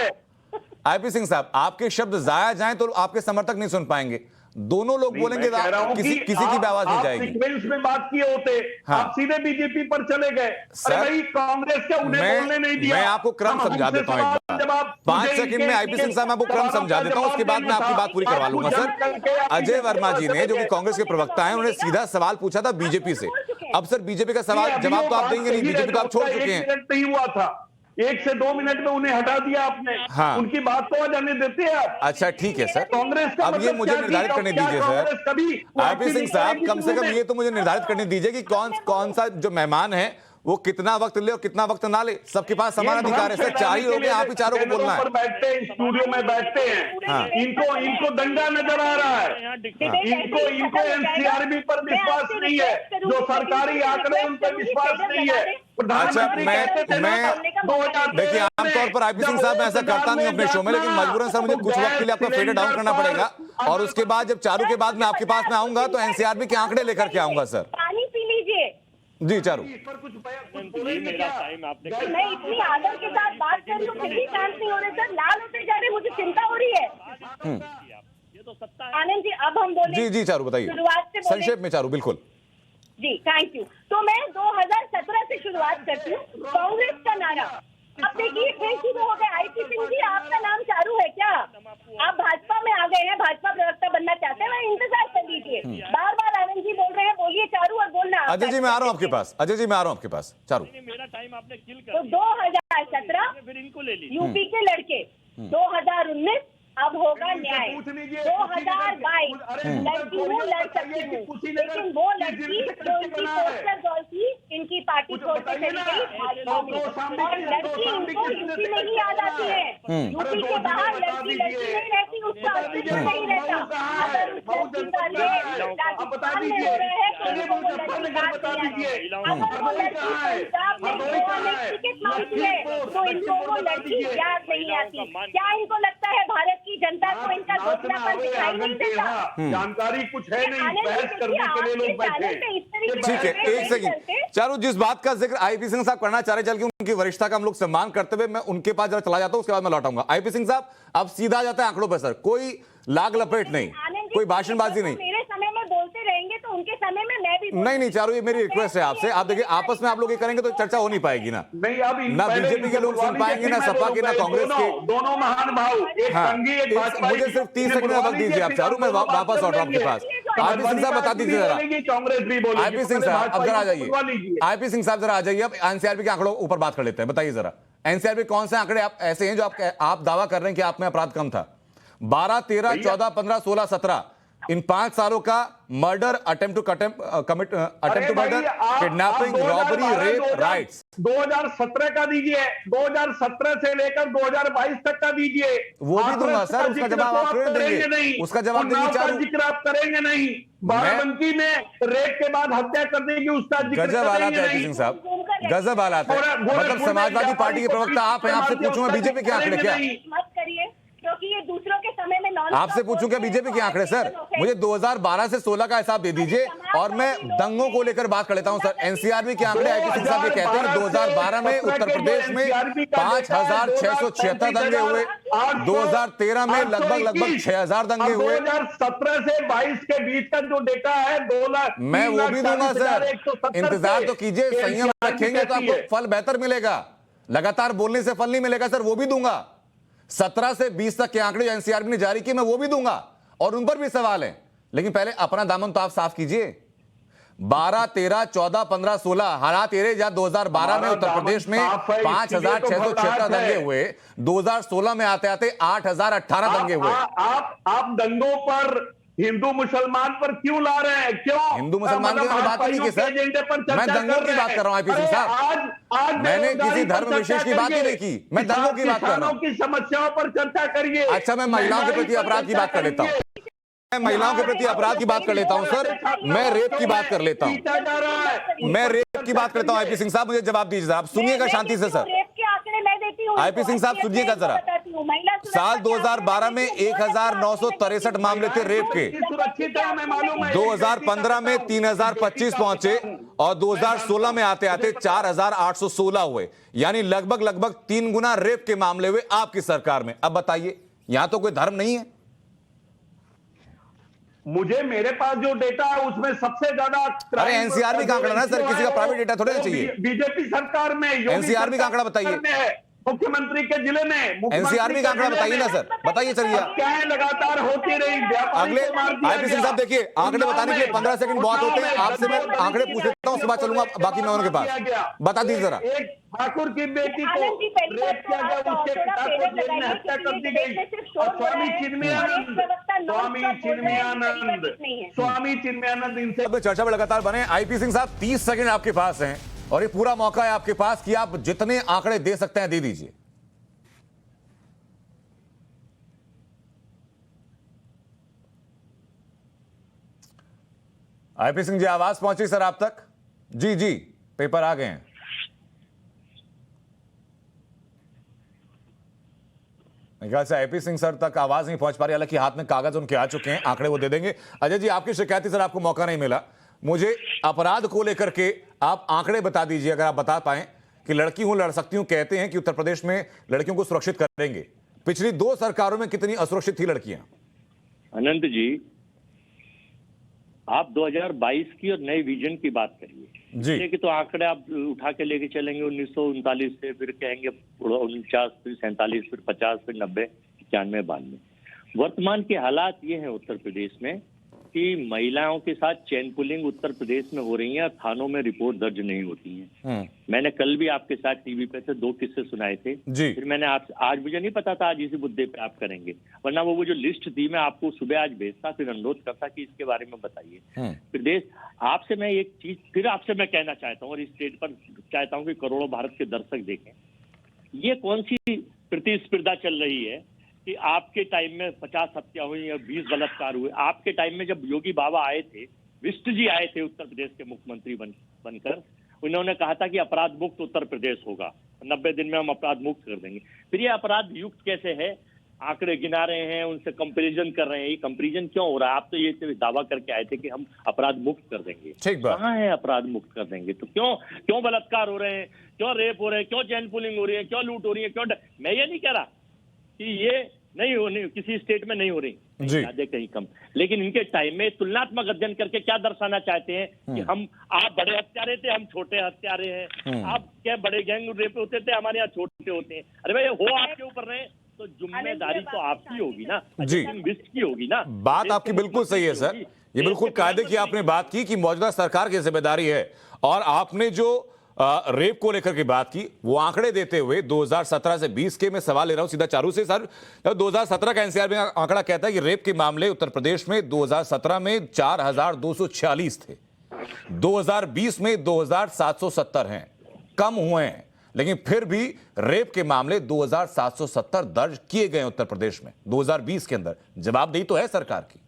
Speaker 1: आईपी सिंह साहब, आपके शब्द जाया जाएं तो आपके समर्थक नहीं सुन पाएंगे, दोनों लोग बोलेंगे किसी की भी आवाज नहीं जाएगी।
Speaker 5: सीक्वेंस में बात किए होते,
Speaker 1: हाँ।
Speaker 5: आप सीधे बीजेपी पर चले गए सर। कांग्रेस के उन्हें बोलने नहीं दिया।
Speaker 1: मैं आपको क्रम समझा देता हूं एक बार, 5 सेकंड में आईपी सिंह साहब मैं आपको क्रम समझा देता हूं, उसके बाद मैं आपकी बात पूरी करवा लूंगा सर। अजय वर्मा जी ने, जो कि कांग्रेस के प्रवक्ता हैं, उन्होंने सीधा सवाल पूछा था बीजेपी से। अब सर बीजेपी का सवाल जवाब तो आप देंगे नहीं, बीजेपी तो आप छोड़ चुके हैं।
Speaker 5: नहीं हुआ था, 1 से 2 मिनट में उन्हें हटा दिया आपने।
Speaker 1: हाँ।
Speaker 5: उनकी बात तो जाने देते हैं आप।
Speaker 1: अच्छा ठीक है सर,
Speaker 5: कांग्रेस का
Speaker 1: अब ये मुझे निर्धारित करने दीजिए सर। आईपी सिंह साहब, कम से कम ये तो मुझे निर्धारित करने दीजिए कि कौन सा जो मेहमान है वो कितना वक्त ले और कितना वक्त ना ले। सबके पास समान अधिकार है सर, 4 ही लोग हैं, आप ही चारों को बोलना है।
Speaker 5: बैठते हैं स्टूडियो में, बैठते हैं।
Speaker 1: हाँ।
Speaker 5: इनको दंगा नजर आ रहा है, इनको एनसीआरबी पर विश्वास नहीं है, जो सरकारी आंकड़े उन पर विश्वास नहीं है।
Speaker 1: अच्छा, मैं देखिए, आम आमतौर पर आईपी सिंह साहब मैं ऐसा करता नहीं अपने शो में, लेकिन मजबूरन सर मुझे कुछ वक्त के लिए आपका फेडर डाउन करना पड़ेगा, और उसके बाद जब चारू के बाद मैं आपके पास में आऊंगा तो एनसीआरबी के आंकड़े लेकर के आऊंगा सर।
Speaker 6: पानी पी लीजिए।
Speaker 1: जी चारू,
Speaker 8: मेरा टाइम आपने
Speaker 6: मैं इतनी आदर के साथ बात कर रही हूँ, फिर भी शांत नहीं हो रहे सर, लाल होते जा रहे, मुझे चिंता हो रही है।
Speaker 8: ये तो सत्ता है।
Speaker 6: आनंद जी अब हम बोले।
Speaker 1: जी जी चारू बताइए,
Speaker 6: शुरुआत से बोले।
Speaker 1: संक्षेप में चारू। बिल्कुल
Speaker 6: जी थैंक यू। तो मैं 2017 से शुरुआत करती हूँ। कांग्रेस का नारा अब देखिए फिर शुरू हो गया। आईपी सिंह जी आपका नाम चारू है क्या? आप भाजपा में आ गए हैं, भाजपा प्रवक्ता बनना चाहते हैं, मैं इंतजार कर लीजिए। बार बार आनंद जी बोल रहे हैं, बोलिए चारू और बोलना।
Speaker 1: अजय जी मैं आ रहा हूँ आपके पास, अजय जी मैं आ रहा हूँ आपके पास। चारू
Speaker 8: मेरा टाइम आपने किल कर
Speaker 6: तो 2017
Speaker 8: फिर इनको ले लीजिए।
Speaker 6: यूपी के लड़के, 2019 अब होगा न्याय, 2022 लड़की हूँ, लड़ सकती हूँ, लेकिन वो लड़की जो इनकी पोस्टर गर्ल थी, इनकी पार्टी छोड़ के चली गई भाजपा में, और लड़की इनको यूपी में ही याद आती है। यूपी के बाहर लड़की लड़की नहीं रहती, उसका अस्तित्व नहीं रहता। अगर उस लड़की का रेप राजस्थान में हो रहा है तो इनको वो लड़की याद नहीं आती। अगर वो लड़की पंजाब में गोवा में टिकट मांगती है तो इनको वो लड़की याद नहीं आती। क्या इनको लगता है भारत की जनता को इनका दोगलापन दिखाई नहीं देता?
Speaker 5: जानकारी कुछ है नहीं, बहस करने के लिए लोग बैठे।
Speaker 1: ठीक है, एक सेकंड चारू, जिस बात का जिक्र आईपी सिंह साहब करना चाह रहे, चल के उनकी वरिष्ठता का हम लोग सम्मान करते हुए मैं उनके पास जरा चला जाता हूं, उसके बाद मैं लौटाऊंगा। आईपी सिंह साहब अब सीधा जाता है आंकड़ों पर सर, कोई लाग लपेट नहीं, कोई भाषणबाजी नहीं।
Speaker 6: मेरे समय में बोलते रहेंगे तो उनके समय में मैं भी
Speaker 1: नहीं नहीं चारू, ये मेरी रिक्वेस्ट है आपसे। आप देखिए आपस में आप लोग ये करेंगे तो चर्चा हो नहीं पाएगी ना,
Speaker 5: नहीं अब
Speaker 1: ना बीजेपी के लोग सुन पाएंगे, ना सपा के, ना कांग्रेस के।
Speaker 5: दोनों महान भाव, एक
Speaker 1: हाँ,
Speaker 5: संघी एक भाजपा।
Speaker 1: मुझे सिर्फ 30 सेकंड का वक्त दीजिए आप चारू, मैं वापस लौट रहा हूं आपके पास। आईपी सिंह साहब बता दीजिए जरा,
Speaker 5: कांग्रेस भी बोलेगी।
Speaker 1: आईपी सिंह साहब अब जरा आ जाइए, आईपी सिंह साहब जरा आ जाइए। अब एनसीआरबी के आंकड़ों ऊपर बात कर लेते हैं। बताइए जरा एनसीआरबी कौन से आंकड़े आप ऐसे हैं जो आप दावा कर रहे हैं कि आप में अपराध कम था? 12, 13, 14, 15, 16, 17 इन 5 सालों का murder, attempt to murder, kidnapping, robbery, rape, riots.
Speaker 5: 2017 का दीजिए, 2017 से लेकर 2022 तक का दीजिए।
Speaker 1: वो भी दूंगा सर, उसका जवाब आप क्यों देंगे?
Speaker 5: नहीं,
Speaker 1: उसका जवाब देंगे चारू,
Speaker 5: जिक्र आप करेंगे नहीं। बाराबंकी में रेप के बाद हत्या करने की उसका जिक्र
Speaker 1: गजब हालात है आईपी सिंह साहब, गजब हालात है। मतलब समाजवादी पार्टी के प्रवक्ता आप हैं, आपसे पूछूंगा बीजेपी के आंकड़े क्या?
Speaker 6: मत करिए क्योंकि ये दूसरों के समय में
Speaker 1: आपसे पूछूं क्या बीजेपी के आंकड़े? सर मुझे 2012 से 16 का हिसाब दे दीजिए और मैं दंगों को लेकर बात कर लेता हूं। सर एनसीआरबी के आंकड़े आईपी सिंह साहब ये कहते हैं 2012 में उत्तर प्रदेश में 5,676 दंगे हुए, 2013 में लगभग 6,000 दंगे हुए।
Speaker 5: 2017 से 22 के बीच का जो डेटा है 2 लाख,
Speaker 1: मैं वो भी दूंगा सर, इंतजार तो कीजिए, संयम रखेंगे तो आपको फल बेहतर मिलेगा। लगातार बोलने से फल नहीं मिलेगा सर, वो भी दूंगा। 17 से 20 तक के आंकड़े एनसीआरबी ने जारी किए मैं वो भी दूंगा, और उन पर भी सवाल है, लेकिन पहले अपना दामन तो आप साफ कीजिए। 12, 13, 14, 15, 16 हालात ये रहे। 2012 में उत्तर प्रदेश में 5,676 दंगे हुए, 2016 में आते आते 8,018 दंगे हुए।
Speaker 5: आप दंगों पर हिंदू मुसलमान पर क्यों ला रहे हैं? क्यों
Speaker 1: हिंदू मुसलमान की बात नहीं की सर, मैं दंगों की बात कर रहा हूं आईपी सिंह साहब।
Speaker 5: आज
Speaker 1: मैंने किसी धर्म विशेष की बात ही नहीं की, मैं दंगों की बात कर रहा हूं।
Speaker 5: की समस्याओं पर चर्चा करिए।
Speaker 1: अच्छा मैं महिलाओं के प्रति अपराध की बात कर लेता हूं, मैं महिलाओं के प्रति अपराध की बात कर लेता हूं सर, मैं रेप की बात कर लेता हूं, मैं रेप की बात करता हूं। आईपी सिंह साहब मुझे जवाब दीजिए, आप सुनिएगा शांति से सर। आईपी सिंह साहब सुनिएगा जरा, साल 2012 में 1,963 मामले थे रेप के, 2015 में 3,025 पहुंचे और 2016 में आते आते 4,816 हुए, यानी लगभग 3 गुना रेप के मामले हुए आपकी सरकार में। अब बताइए यहां तो कोई धर्म नहीं है?
Speaker 5: मेरे पास जो डेटा है उसमें सबसे ज्यादा,
Speaker 1: अरे एनसीआरबी का आंकड़ा ना सर, किसी का प्राइवेट डेटा थोड़ा चाहिए।
Speaker 5: बीजेपी सरकार में
Speaker 1: एनसीआरबी का आंकड़ा बताइए,
Speaker 5: मुख्यमंत्री के जिले में
Speaker 1: एनसीआरबी का आंकड़ा बताइए ना सर, बताइए चलिए।
Speaker 5: क्या है लगातार होती रही
Speaker 1: अगले आईपी सिंह साहब देखिए, आंकड़े बताने के लिए 15 सेकंड बहुत होते हैं, आपसे मैं आंकड़े पूछ लेता हूं, उसके बाद चलूंगा बाकी मैं उनके पास। बता दीजिए जरा।
Speaker 5: एक ठाकुर की बेटी को रेप किया गया, उसके पिता को जेल में हत्या कर दी गई, और स्वामी चिन्मयानंद इनसे
Speaker 1: चर्चा में लगातार बने। आईपी सिंह साहब 30 सेकंड आपके पास हैं और ये पूरा मौका है आपके पास कि आप जितने आंकड़े दे सकते हैं दे दीजिए। आईपी सिंह जी आवाज पहुंची सर आप तक? जी जी पेपर आ गए हैं। मेरे ख्याल से आईपी सिंह सर तक आवाज नहीं पहुंच पा रही, हालांकि हाथ में कागज उनके आ चुके हैं, आंकड़े वो दे देंगे। अजय जी, आपकी शिकायती सर आपको मौका नहीं मिला, मुझे अपराध को लेकर के आप आंकड़े बता दीजिए, अगर आप बता पाए कि लड़की हूं लड़ सकती हूं, कहते हैं कि उत्तर प्रदेश में लड़कियों को सुरक्षित करेंगे, पिछली 2 सरकारों में कितनी असुरक्षित थी लड़कियां?
Speaker 8: अनंत जी, आप 2022 की और नए विजन की बात करिए
Speaker 1: जी,
Speaker 8: कि तो आंकड़े आप उठा के लेके चलेंगे 1939 से, फिर कहेंगे 49, फिर 47, फिर 50, फिर 90, 91, 92। वर्तमान के हालात ये हैं उत्तर प्रदेश में कि महिलाओं के साथ चेन पुलिंग उत्तर प्रदेश में हो रही है, थानों में रिपोर्ट दर्ज नहीं होती है। मैंने कल भी आपके साथ टीवी पे 2 किस्से सुनाए थे
Speaker 1: जी।
Speaker 8: फिर मैंने आप, आज मुझे नहीं पता था आज इसी मुद्दे पे आप करेंगे, वरना वो जो लिस्ट थी मैं आपको सुबह आज भेजता, फिर अनुरोध करता कि इसके बारे में बताइए। प्रदेश आपसे मैं एक चीज फिर आपसे मैं कहना चाहता हूँ, और इस स्टेज पर चाहता हूँ कि करोड़ों भारत के दर्शक देखें, ये कौन सी प्रतिस्पर्धा चल रही है कि आपके टाइम में 50 हत्या हुई या 20 बलात्कार हुए। आपके टाइम में जब योगी बाबा आए थे, विष्ट जी आए थे उत्तर प्रदेश के मुख्यमंत्री बनकर, उन्होंने कहा था कि अपराध मुक्त उत्तर प्रदेश होगा, 90 दिन में हम अपराध मुक्त कर देंगे। फिर ये अपराध युक्त कैसे है? आंकड़े गिना रहे हैं, उनसे कंपैरिजन कर रहे हैं। ये कंपैरिजन क्यों हो रहा है? आप तो ये दावा करके आए थे कि हम अपराध मुक्त कर देंगे, कहाँ है अपराध मुक्त कर देंगे? तो क्यों बलात्कार हो रहे हैं, क्यों रेप हो रहे हैं, क्यों चैन पुलिंग हो रही है, क्यों लूट हो रही है, क्यों मैं ये नहीं कह रहा कि ये नहीं होनी, किसी स्टेट में नहीं हो रही, ज्यादा कहीं कम, लेकिन इनके टाइम में तुलनात्मक अध्ययन करके क्या दर्शाना चाहते हैं कि आप बड़े हत्यारे थे, हम छोटे हत्यारे हैं। आप क्या बड़े गैंग रेप होते थे, हमारे यहाँ छोटे होते हैं? अरे भाई हो आपके ऊपर रहे तो जिम्मेदारी तो आपकी होगी ना जी, विष्ट की होगी ना।
Speaker 1: बात आपकी बिल्कुल सही है सर, ये बिल्कुल कायदे की आपने बात की कि मौजूदा सरकार की जिम्मेदारी है, और आपने जो रेप को लेकर की बात की, वो आंकड़े देते हुए 2017 से 20 के मैं सवाल ले रहा हूं सीधा चारू से। सर, 2017 का एनसीआर में आंकड़ा कहता है कि रेप के मामले उत्तर प्रदेश में 2017 में 4246 थे, 2020 में 2770 हैं, कम हुए हैं, लेकिन फिर भी रेप के मामले 2770 दर्ज किए गए उत्तर प्रदेश में 2020 के अंदर। जवाबदेही तो है सरकार की।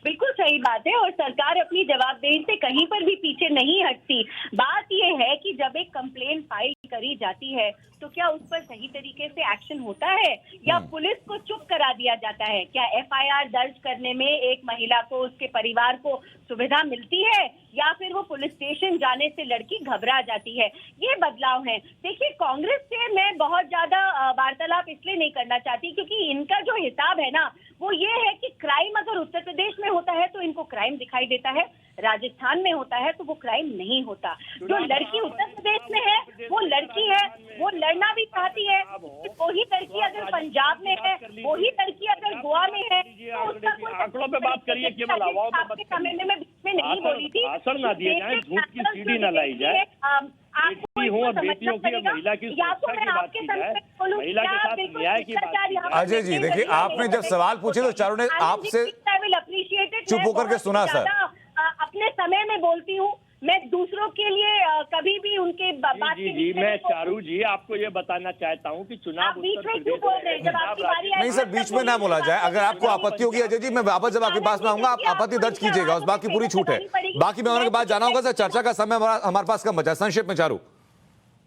Speaker 6: बिल्कुल सही बात है, और सरकार अपनी जवाबदेही से कहीं पर भी पीछे नहीं हटती। बात यह है कि जब एक कंप्लेंट फाइल करी जाती है तो क्या उस पर सही तरीके से एक्शन होता है, या पुलिस को चुप करा दिया जाता है? क्या एफआईआर दर्ज करने में एक महिला को, उसके परिवार को सुविधा मिलती है, या फिर वो पुलिस स्टेशन जाने से लड़की घबरा जाती है? ये बदलाव है। देखिए, कांग्रेस से मैं बहुत ज्यादा वार्तालाप इसलिए नहीं करना चाहती क्योंकि इनका जो हिसाब है ना, वो ये है कि क्राइम अगर उत्तर प्रदेश में होता है तो इनको क्राइम दिखाई देता है, राजस्थान में होता है तो वो क्राइम नहीं होता। जो लड़की उत्तर प्रदेश में है वो लड़की है, वो लड़ना भी चाहती है। वही लड़की अगर पंजाब में है, वही लड़की अगर गोवा में है, तो उसका कोई
Speaker 8: आंकड़ों पे बात करिए, केवल हवाओं पे मत
Speaker 6: समय में बीच में नहीं बोली थी।
Speaker 8: भाषण ना दिए जाए, झूठ की सीढ़ी ना लाई जाए। बेटी हो और बेटियों की, महिला की सुरक्षा की बात की जाए, महिला के साथ न्याय की बात की जाए।
Speaker 1: अजय जी, देखिए, आपने जब सवाल पूछे तो चारों ने आपसे चुप होकर के सुना। सर,
Speaker 6: अपने समय में बोलती हूँ मैं, दूसरों के लिए कभी भी उनके बात
Speaker 8: जी, मैं चारू जी आपको ये बताना चाहता हूँ कि चुनाव
Speaker 6: बीच में क्यों बोल रहे हैं? जब आपकी बारी
Speaker 1: नहीं सर, बीच में ना बोला जाए। अगर आपको आपत्ति होगी अजय जी, मैं वापस जब आपके पास में आऊंगा, आप आपत्ति दर्ज कीजिएगा, उस बात की पूरी छूट है। बाकी मैं उनके बाद जाना होगा सर, चर्चा का समय हमारे पास कम बचा। संक्षेप में चारू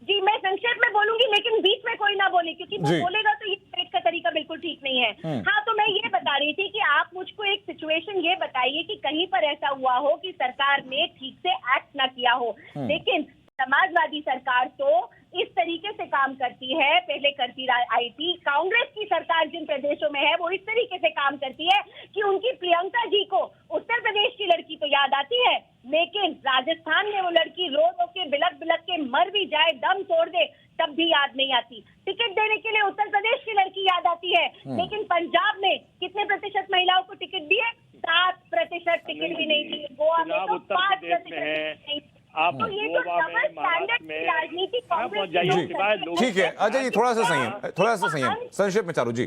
Speaker 6: जी, मैं संक्षेप में बोलूंगी, लेकिन बीच में कोई ना बोले, क्योंकि वो बोलेगा तो ये पेट का तरीका बिल्कुल ठीक नहीं है। हाँ, तो मैं ये बता रही थी कि आप मुझको एक सिचुएशन ये बताइए कि कहीं पर ऐसा हुआ हो कि सरकार ने ठीक से एक्ट ना किया हो। लेकिन समाजवादी सरकार तो इस तरीके से काम करती है, पहले करती आई थी। कांग्रेस की सरकार जिन प्रदेशों में है वो इस तरीके से काम करती है कि उनकी प्रियंका जी को उत्तर प्रदेश की लड़की तो याद आती है, लेकिन राजस्थान में वो लड़की रो रो के बिलक बिलक के मर भी जाए, दम तोड़ दे, तब भी याद नहीं आती। टिकट देने के लिए उत्तर प्रदेश की लड़की याद आती है, लेकिन पंजाब में कितने प्रतिशत महिलाओं को टिकट दिए? 7% टिकट भी नहीं दिए। गोवा में तो 5%
Speaker 8: आप
Speaker 6: तो ये जो डबल स्टैंडर्ड की राजनीति कांग्रेस।
Speaker 1: ठीक है अजय जी, थोड़ा सा संयम, संक्षेप में चारू जी।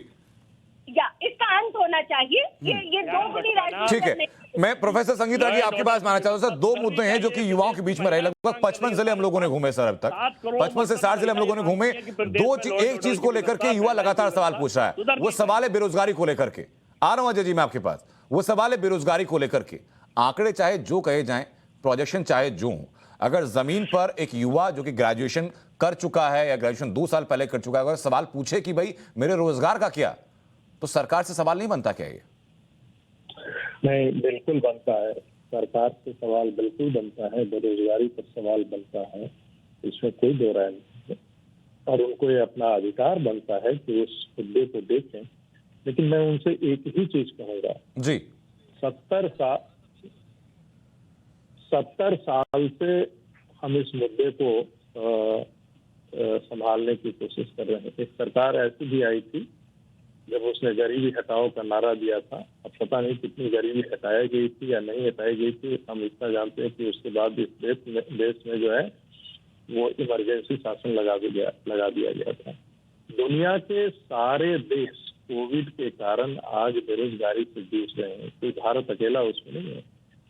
Speaker 6: या इसका अंत होना चाहिए। ये दो बुरी राजनीति।
Speaker 1: ठीक है, मैं प्रोफेसर संगीता जी आपके पास आना चाहता हूं। सर, 2 मुद्दे हैं जो कि युवाओं के बीच में रहे। लगभग 55 जिले हम लोगों ने घूमे सर, अब तक 55 से 60 जिले हम लोगों ने घूमे। एक चीज को लेकर के युवा लगातार सवाल पूछ रहा है, वो सवाल है बेरोजगारी को लेकर के। आ रहा हूं अजय जी मैं आपके पास। वो सवाल है बेरोजगारी को लेकर के। आंकड़े चाहे जो कहे जाएं, प्रोजेक्शन चाहे जो, अगर जमीन पर एक युवा जो कि ग्रेजुएशन कर चुका है या ग्रेजुएशन 2 साल पहले कर चुका है, अगर सवाल पूछे कि भाई मेरे रोजगार का क्या, तो सरकार से सवाल नहीं बनता क्या ये?
Speaker 7: नहीं, बिल्कुल बनता है। सरकार से सवाल बिल्कुल बनता है, बेरोजगारी पर सवाल बनता है, इसमें कोई दो राय नहीं है। और उनको ये अपना अधिकार बनता है कि उस मुद्दे को देखें। लेकिन मैं उनसे एक ही चीज कहूंगा
Speaker 1: जी,
Speaker 7: 70 साल से हम इस मुद्दे को संभालने की कोशिश कर रहे हैं। एक सरकार ऐसी भी आई थी जब उसने गरीबी हटाओ का नारा दिया था। अब पता नहीं कितनी गरीबी हटाई गई थी या नहीं हटाई गई थी, हम इतना जानते हैं कि उसके बाद इस देश में जो है वो इमरजेंसी शासन लगा दिया गया था। दुनिया के सारे देश कोविड के कारण आज बेरोजगारी से जूझ रहे हैं, कोई भारत अकेला उसमें नहीं है,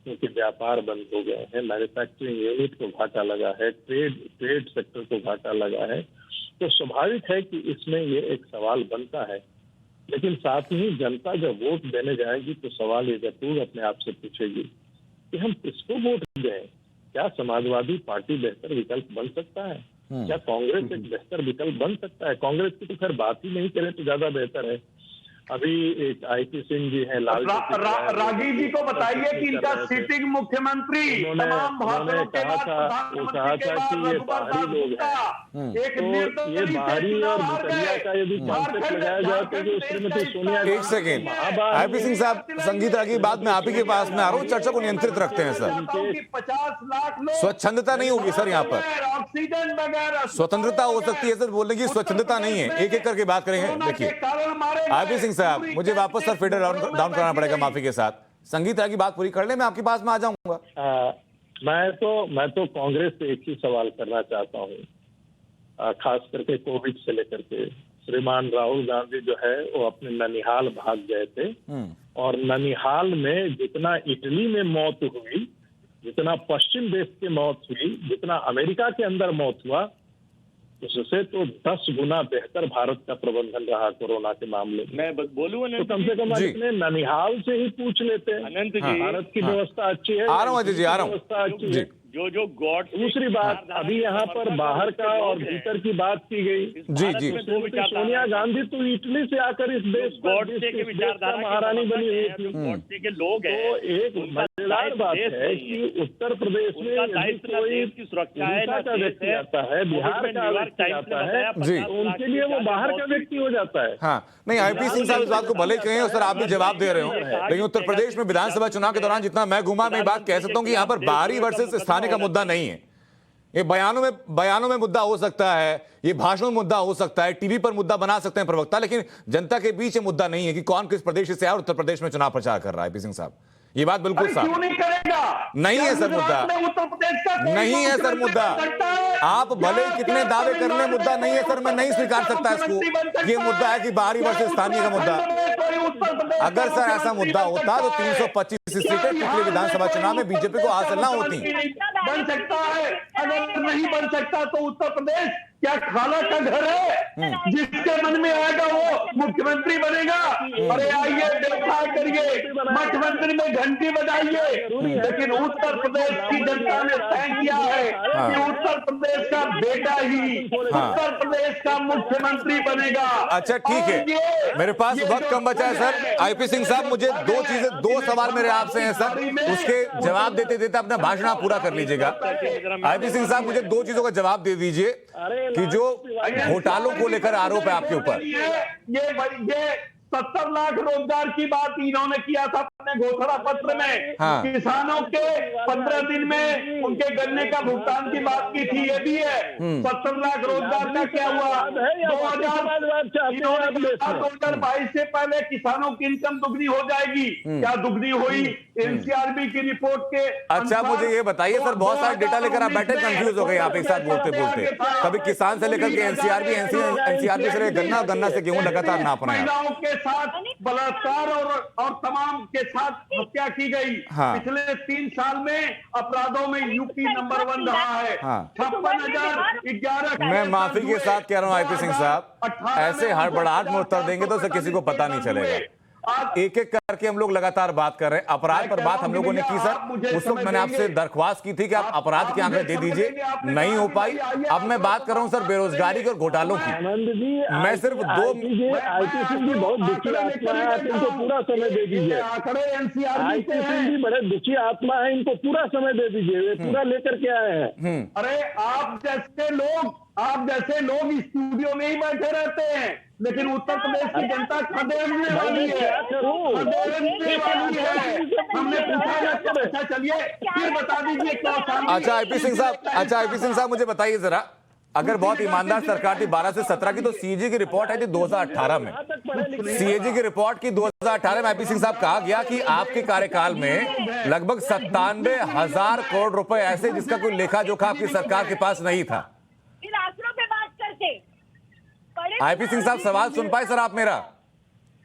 Speaker 7: क्योंकि व्यापार बंद हो गए हैं, मैन्युफैक्चरिंग यूनिट को घाटा लगा है, ट्रेड सेक्टर को घाटा लगा है। तो स्वाभाविक है कि इसमें ये एक सवाल बनता है। लेकिन साथ ही जनता जब वोट देने जाएगी तो सवाल ये जरूर अपने आप से पूछेगी कि हम किसको वोट दें। क्या समाजवादी पार्टी बेहतर विकल्प बन सकता है? क्या कांग्रेस एक बेहतर विकल्प बन सकता है? कांग्रेस की तो खैर बात ही नहीं करें तो ज्यादा बेहतर है। अभी एक आईपी सिंह जी है,
Speaker 5: रागी जी को बताइए कि इनका सिटिंग मुख्यमंत्री तमाम भाषणों के बाद प्रधानमंत्री के बाद
Speaker 7: बाहरी लोग हैं, तो ये बाहरी और भुतरिया का यदि कॉन्सेप्ट लगाया जाए तो श्रीमती सोनिया,
Speaker 1: एक सेकेंड आईपी सिंह साहब, संगीत रागी बाद में आप ही के पास में आ रहा हूँ, चर्चा को नियंत्रित रखते हैं सर।
Speaker 5: 50 लाख लोग
Speaker 1: स्वच्छंदता नहीं होगी सर, यहाँ पर
Speaker 5: ऑक्सीजन वगैरह
Speaker 1: स्वतंत्रता हो सकती है सर, बोलने की स्वच्छंदता नहीं है। एक एक करके बात करेंगे। देखिए आईपी सिंह साहब, मुझे वापस सर फेडर डाउन कराना पड़ेगा माफी के साथ। संगीत रागी बात पूरी कर ले, मैं आपके पास में आ जाऊंगा।
Speaker 7: मैं तो कांग्रेस से एक ही सवाल करना चाहता हूँ, खास करके कोविड से लेकर के। श्रीमान राहुल गांधी जो है वो अपने ननिहाल भाग गए थे, और ननिहाल में जितना इटली में मौत हुई, जितना पश्चिम देश की मौत हुई, जितना अमेरिका के अंदर मौत हुआ, उससे तो 10 गुना बेहतर भारत का प्रबंधन रहा कोरोना के मामले में।
Speaker 8: मैं बोलूँ
Speaker 7: तो कम से कम अपने ननिहाल से ही पूछ लेते हैं।
Speaker 8: अनंत जी,
Speaker 7: भारत की व्यवस्था अच्छी है,
Speaker 1: आ रहा हूँ अजय जी, आ रहा हूँ।
Speaker 7: व्यवस्था अच्छी है।
Speaker 8: जो गॉड।
Speaker 7: दूसरी बात, अभी यहाँ पर बाहर का और भीतर की बात की गई।
Speaker 1: जी जी,
Speaker 7: सोनिया गांधी तो इटली से आकर इस देश
Speaker 8: गॉडसे के विचारधारा
Speaker 7: महारानी बनी हुई थी।
Speaker 8: गॉडसे के लोग हैं।
Speaker 7: तो एक मजेदार बात है कि उत्तर प्रदेश में
Speaker 8: की सुरक्षा है,
Speaker 7: का व्यक्ति आता है, बिहार का व्यक्ति आता है, तो उनके लिए वो बाहर का व्यक्ति हो जाता है।
Speaker 1: हाँ, नहीं आईपी सिंह साहब इस बात को भले कहें और सर आप भी जवाब दे रहे हो, लेकिन उत्तर प्रदेश में विधानसभा चुनाव के दौरान जितना मैं घूमा, मैं बात कह सकता हूँ कि यहाँ पर बाहरी वर्सेस स्थानीय का मुद्दा नहीं है। ये बयानों में मुद्दा हो सकता है, ये भाषणों में मुद्दा हो सकता है, टीवी पर मुद्दा बना सकते हैं प्रवक्ता, लेकिन जनता के बीच ये मुद्दा नहीं है कि कौन किस प्रदेश से आया और उत्तर प्रदेश में चुनाव प्रचार कर रहा है। आईपी सिंह साहब, ये बात बिल्कुल साफ
Speaker 5: क्यों नहीं करेगा?
Speaker 1: नहीं है सर मुद्दा, नहीं है सर मुद्दा। आप भले कितने दावे कर लें, मुद्दा नहीं है सर, मैं नहीं स्वीकार सकता इसको। ये मुद्दा है कि बाहरी वर्सेस स्थानीय का मुद्दा। अगर सर ऐसा मुद्दा होता तो 325 सीटें पिछले विधानसभा चुनाव में बीजेपी को हासिल ना होती।
Speaker 5: बन सकता है, अगर नहीं बन सकता तो उत्तर प्रदेश क्या खाला का घर है? जिसके मन में आएगा वो मुख्यमंत्री बनेगा। अरे आइए देखा करिए, मुख्यमंत्री में घंटी बजाइए। लेकिन उत्तर प्रदेश की जनता ने तय किया है कि उत्तर प्रदेश का बेटा ही उत्तर प्रदेश का मुख्यमंत्री बनेगा।
Speaker 1: अच्छा ठीक है, मेरे पास वक्त कम बचा है सर। आईपी सिंह साहब, मुझे दो सवाल मेरे आपसे हैं सर, उसके जवाब देते देते अपना भाषण आप पूरा कर लीजिएगा। आईपी सिंह साहब, मुझे 2 चीजों का जवाब दे दीजिए कि जो घोटालों को लेकर आरोप है आपके ऊपर।
Speaker 5: ये 70 लाख रोजगार की बात इन्होंने किया था अपने घोषणा पत्र में।
Speaker 1: हाँ।
Speaker 5: किसानों के 15 दिन में उनके गन्ने का भुगतान की बात की थी, ये भी है। 70 लाख रोजगार का क्या हुआ? 2022 से पहले किसानों की इनकम दुगनी हो जाएगी। क्या दुगनी हुई? एनसीआरबी की रिपोर्ट के।
Speaker 1: अच्छा मुझे ये बताइए सर, बहुत सारे डेटा लेकर आप बैठे कंफ्यूज हो गए आप एक साथ बोलते बोलते। कभी किसान से लेकर के एनसीआरबी से लेकर गन्ना से गेहूं लगातार नाप रहे हैं।
Speaker 5: साथ बलात्कार और तमाम के साथ हत्या की गई।
Speaker 1: हाँ।
Speaker 5: पिछले 3 साल में अपराधों में यूपी नंबर 1 रहा है।
Speaker 1: हाँ।
Speaker 5: 56,011।
Speaker 1: मैं माफी के साथ कह रहा हूं आईपी सिंह साहब, ऐसे हड़बड़ाहट में उत्तर देंगे तो उसे किसी को पता नहीं चलेगा। एक एक करके हम लोग लगातार बात कर रहे हैं। अपराध पर बात हम लोगों ने की सर, उस वक्त मैंने आपसे दरख्वास्त की थी कि आप अपराध के आंकड़े दे दीजिए, नहीं हो पाई। अब मैं बात कर रहा हूं सर बेरोजगारी के और घोटालों की। मैं सिर्फ दो
Speaker 7: आईपीसी भी बहुत दुखी आत्मा है, आप इनको पूरा समय दे दीजिए। आईपीसी भी बड़े दुखी आत्मा है, इनको पूरा समय दे दीजिए, वे पूरा लेकर के आए हैं।
Speaker 5: अरे आप जैसे लोग स्टूडियो में ही बैठे रहते हैं, लेकिन उत्तर प्रदेश की जनता खदेड़ने वाली है, हमने पूछा। चलिए फिर बता दीजिए क्या।
Speaker 1: अच्छा आईपी सिंह साहब मुझे बताइए जरा, अगर बहुत ईमानदार सरकार थी 12 से 17 की, तो सीएजी की रिपोर्ट आई थी 2018 में। सीएजी की रिपोर्ट की 2018 में आईपी सिंह साहब कहा गया कि आपके कार्यकाल में लगभग 97,000 करोड़ रुपए ऐसे जिसका कोई लेखा जोखा आपकी सरकार के पास नहीं था।
Speaker 6: इन आंकड़ों पे बात करते।
Speaker 1: आईपी सिंह साहब सवाल सुन पाए सर आप मेरा?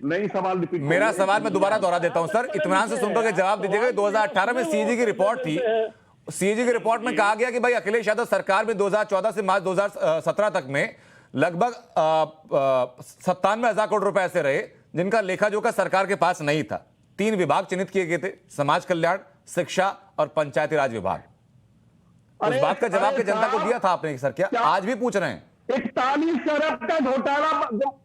Speaker 5: नहीं, सवाल
Speaker 1: मेरा सवाल मैं दोबारा दोहरा देता हूं सर, इत्मीनान से सुनकर के जवाब दीजिएगा। 2018 में सीएजी की रिपोर्ट थी, सीएजी की रिपोर्ट में कहा गया कि भाई अखिलेश यादव सरकार में 2014 से मार्च 2017 तक में लगभग 97,000 करोड़ रुपए ऐसे रहे जिनका लेखा जोखा सरकार के पास नहीं था। 3 विभाग चिन्हित किए गए थे, समाज कल्याण, शिक्षा और पंचायती राज विभाग। उस बात का जवाब की जनता को दिया था आपने सर, क्या आज भी पूछ रहे हैं?
Speaker 5: 41 अरब का घोटाला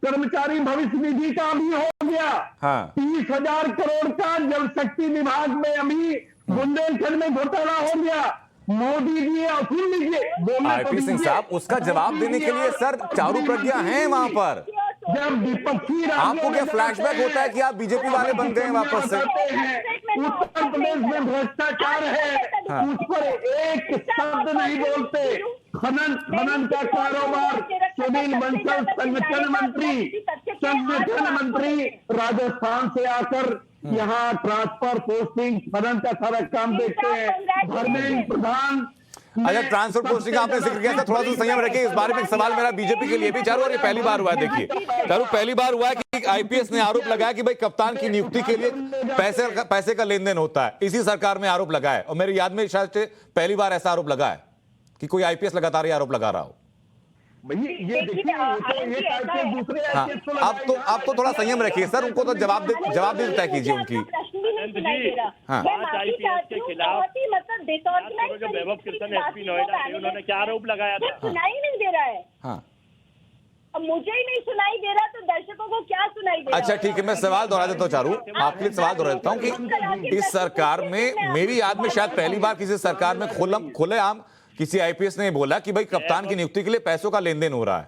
Speaker 5: कर्मचारी भविष्य निधि का भी हो गया।
Speaker 1: हाँ।
Speaker 5: 30,000 करोड़ का जल शक्ति विभाग में अभी बुंदेलखंड में घोटाला हो गया। मोदी जी सुन लीजिए,
Speaker 1: आईपी सिंह साहब उसका जवाब देने के लिए सर चारू प्रज्ञा हैं वहां पर।
Speaker 5: जब विपक्षी
Speaker 1: आपको क्या फ्लैशबैक होता है कि आप बीजेपी वाले बन गए हैं वापस से?
Speaker 5: उत्तर प्रदेश में भ्रष्टाचार है, उस पर एक शब्द नहीं बोलते। खनन का कारोबार, सुनील बंसल संगठन मंत्री राजस्थान से आकर यहाँ ट्रांसफर पोस्टिंग खनन का सारा काम देखते हैं। धर्मेंद्र प्रधान।
Speaker 1: अच्छा, ट्रांसफर पोस्टिंग का आपने जिक्र किया था, थोड़ा सा संयम रखिए। इस बारे में एक सवाल मेरा बीजेपी के लिए भी। चारू, और ये पहली बार हुआ है, देखिए चारू, पहली बार हुआ है कि आईपीएस ने आरोप लगाया कि भाई कप्तान की नियुक्ति के लिए पैसे का लेन देन होता है। इसी सरकार में आरोप लगाया है, और मेरी याद में शायद पहली बार ऐसा आरोप लगा है कि कोई आईपीएस लगातार ये आरोप लगा रहा हो। आप तो थोड़ा संयम रखिए सर, उनको तो जवाब दे तय कीजिए उनकी।
Speaker 8: हाँ। 5 आईपीएस के खिलाफ जो वैभव कृष्ण एसपी नोएडा थे, उन्होंने क्या आरोप लगाया था?
Speaker 6: सुनाई नहीं दे रहा है।
Speaker 1: हाँ।
Speaker 6: अब मुझे ही नहीं सुनाई दे रहा तो दर्शकों को क्या सुनाई दे रहा?
Speaker 1: अच्छा ठीक है, मैं सवाल दोहरा देता हूँ चारू, आपके लिए सवाल दोहरा देता हूँ कि इस सरकार में, मेरी याद में शायद पहली बार किसी सरकार में खुलेआम किसी आईपीएस ने बोला कि भाई कप्तान की नियुक्ति के लिए पैसों का लेन देन हो रहा है,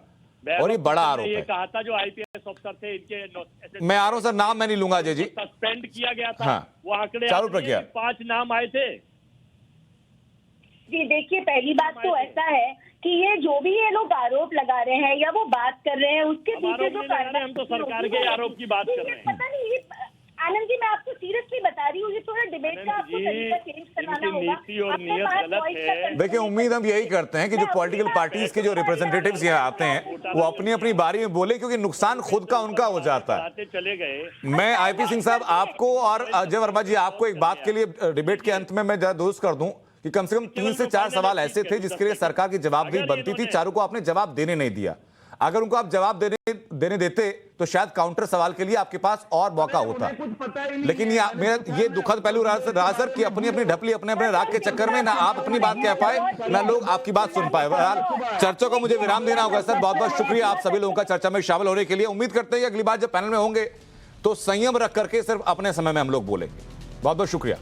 Speaker 1: और ये बड़ा आरोप है।
Speaker 8: ये कहा था जो आईपीएस अफसर थे इनके,
Speaker 1: मैं आ रहा हूं सर, नाम मैं नहीं लूंगा अजय जी,
Speaker 8: सस्पेंड किया गया था।
Speaker 1: हाँ।
Speaker 8: वो आंकड़े
Speaker 1: चारू प्रज्ञा
Speaker 8: 5 नाम आए थे।
Speaker 6: जी देखिए, पहली बात तो ऐसा है कि ये जो भी ये लोग आरोप लगा रहे हैं या वो बात कर रहे हैं, उसके पीछे जो कारण,
Speaker 8: हम तो सरकार के आरोप की बात कर रहे हैं।
Speaker 6: पता नहीं, ये आनंद जी मैं आपको सीरियसली बता रही हूँ, ये थोड़ा डिबेट का आपको तरीका चेंज करवाना होगा।
Speaker 1: देखिए, उम्मीद हम यही करते हैं कि जो पॉलिटिकल पार्टीज के जो रिप्रेजेंटेटिव्स यहाँ आते हैं वो अपनी अपनी बारी में बोले, क्योंकि नुकसान खुद का उनका हो जाता है।
Speaker 8: चले गए।
Speaker 1: मैं आईपी सिंह साहब आपको और अजय वर्मा जी आपको एक बात के लिए डिबेट के अंत में मैं दुरुस्त कर दूं कि कम से कम 3 से 4 सवाल ऐसे थे जिसके लिए सरकार की जवाबदेही बनती थी। चारों को आपने जवाब देने नहीं दिया। अगर उनको आप जवाब देने देते तो शायद काउंटर सवाल के लिए आपके पास और मौका होता। लेकिन ये दुखद पहलू रहा सर कि अपनी अपनी ढपली, अपने अपने राग के चक्कर में ना आप अपनी बात कह पाए ना लोग आपकी बात सुन पाए। चर्चा को मुझे विराम देना होगा सर। बहुत बहुत शुक्रिया आप सभी लोगों का चर्चा में शामिल होने के लिए। उम्मीद करते हैं अगली बार जब पैनल में होंगे तो संयम रख करके सिर्फ अपने समय में हम लोग बोलेंगे। बहुत बहुत शुक्रिया।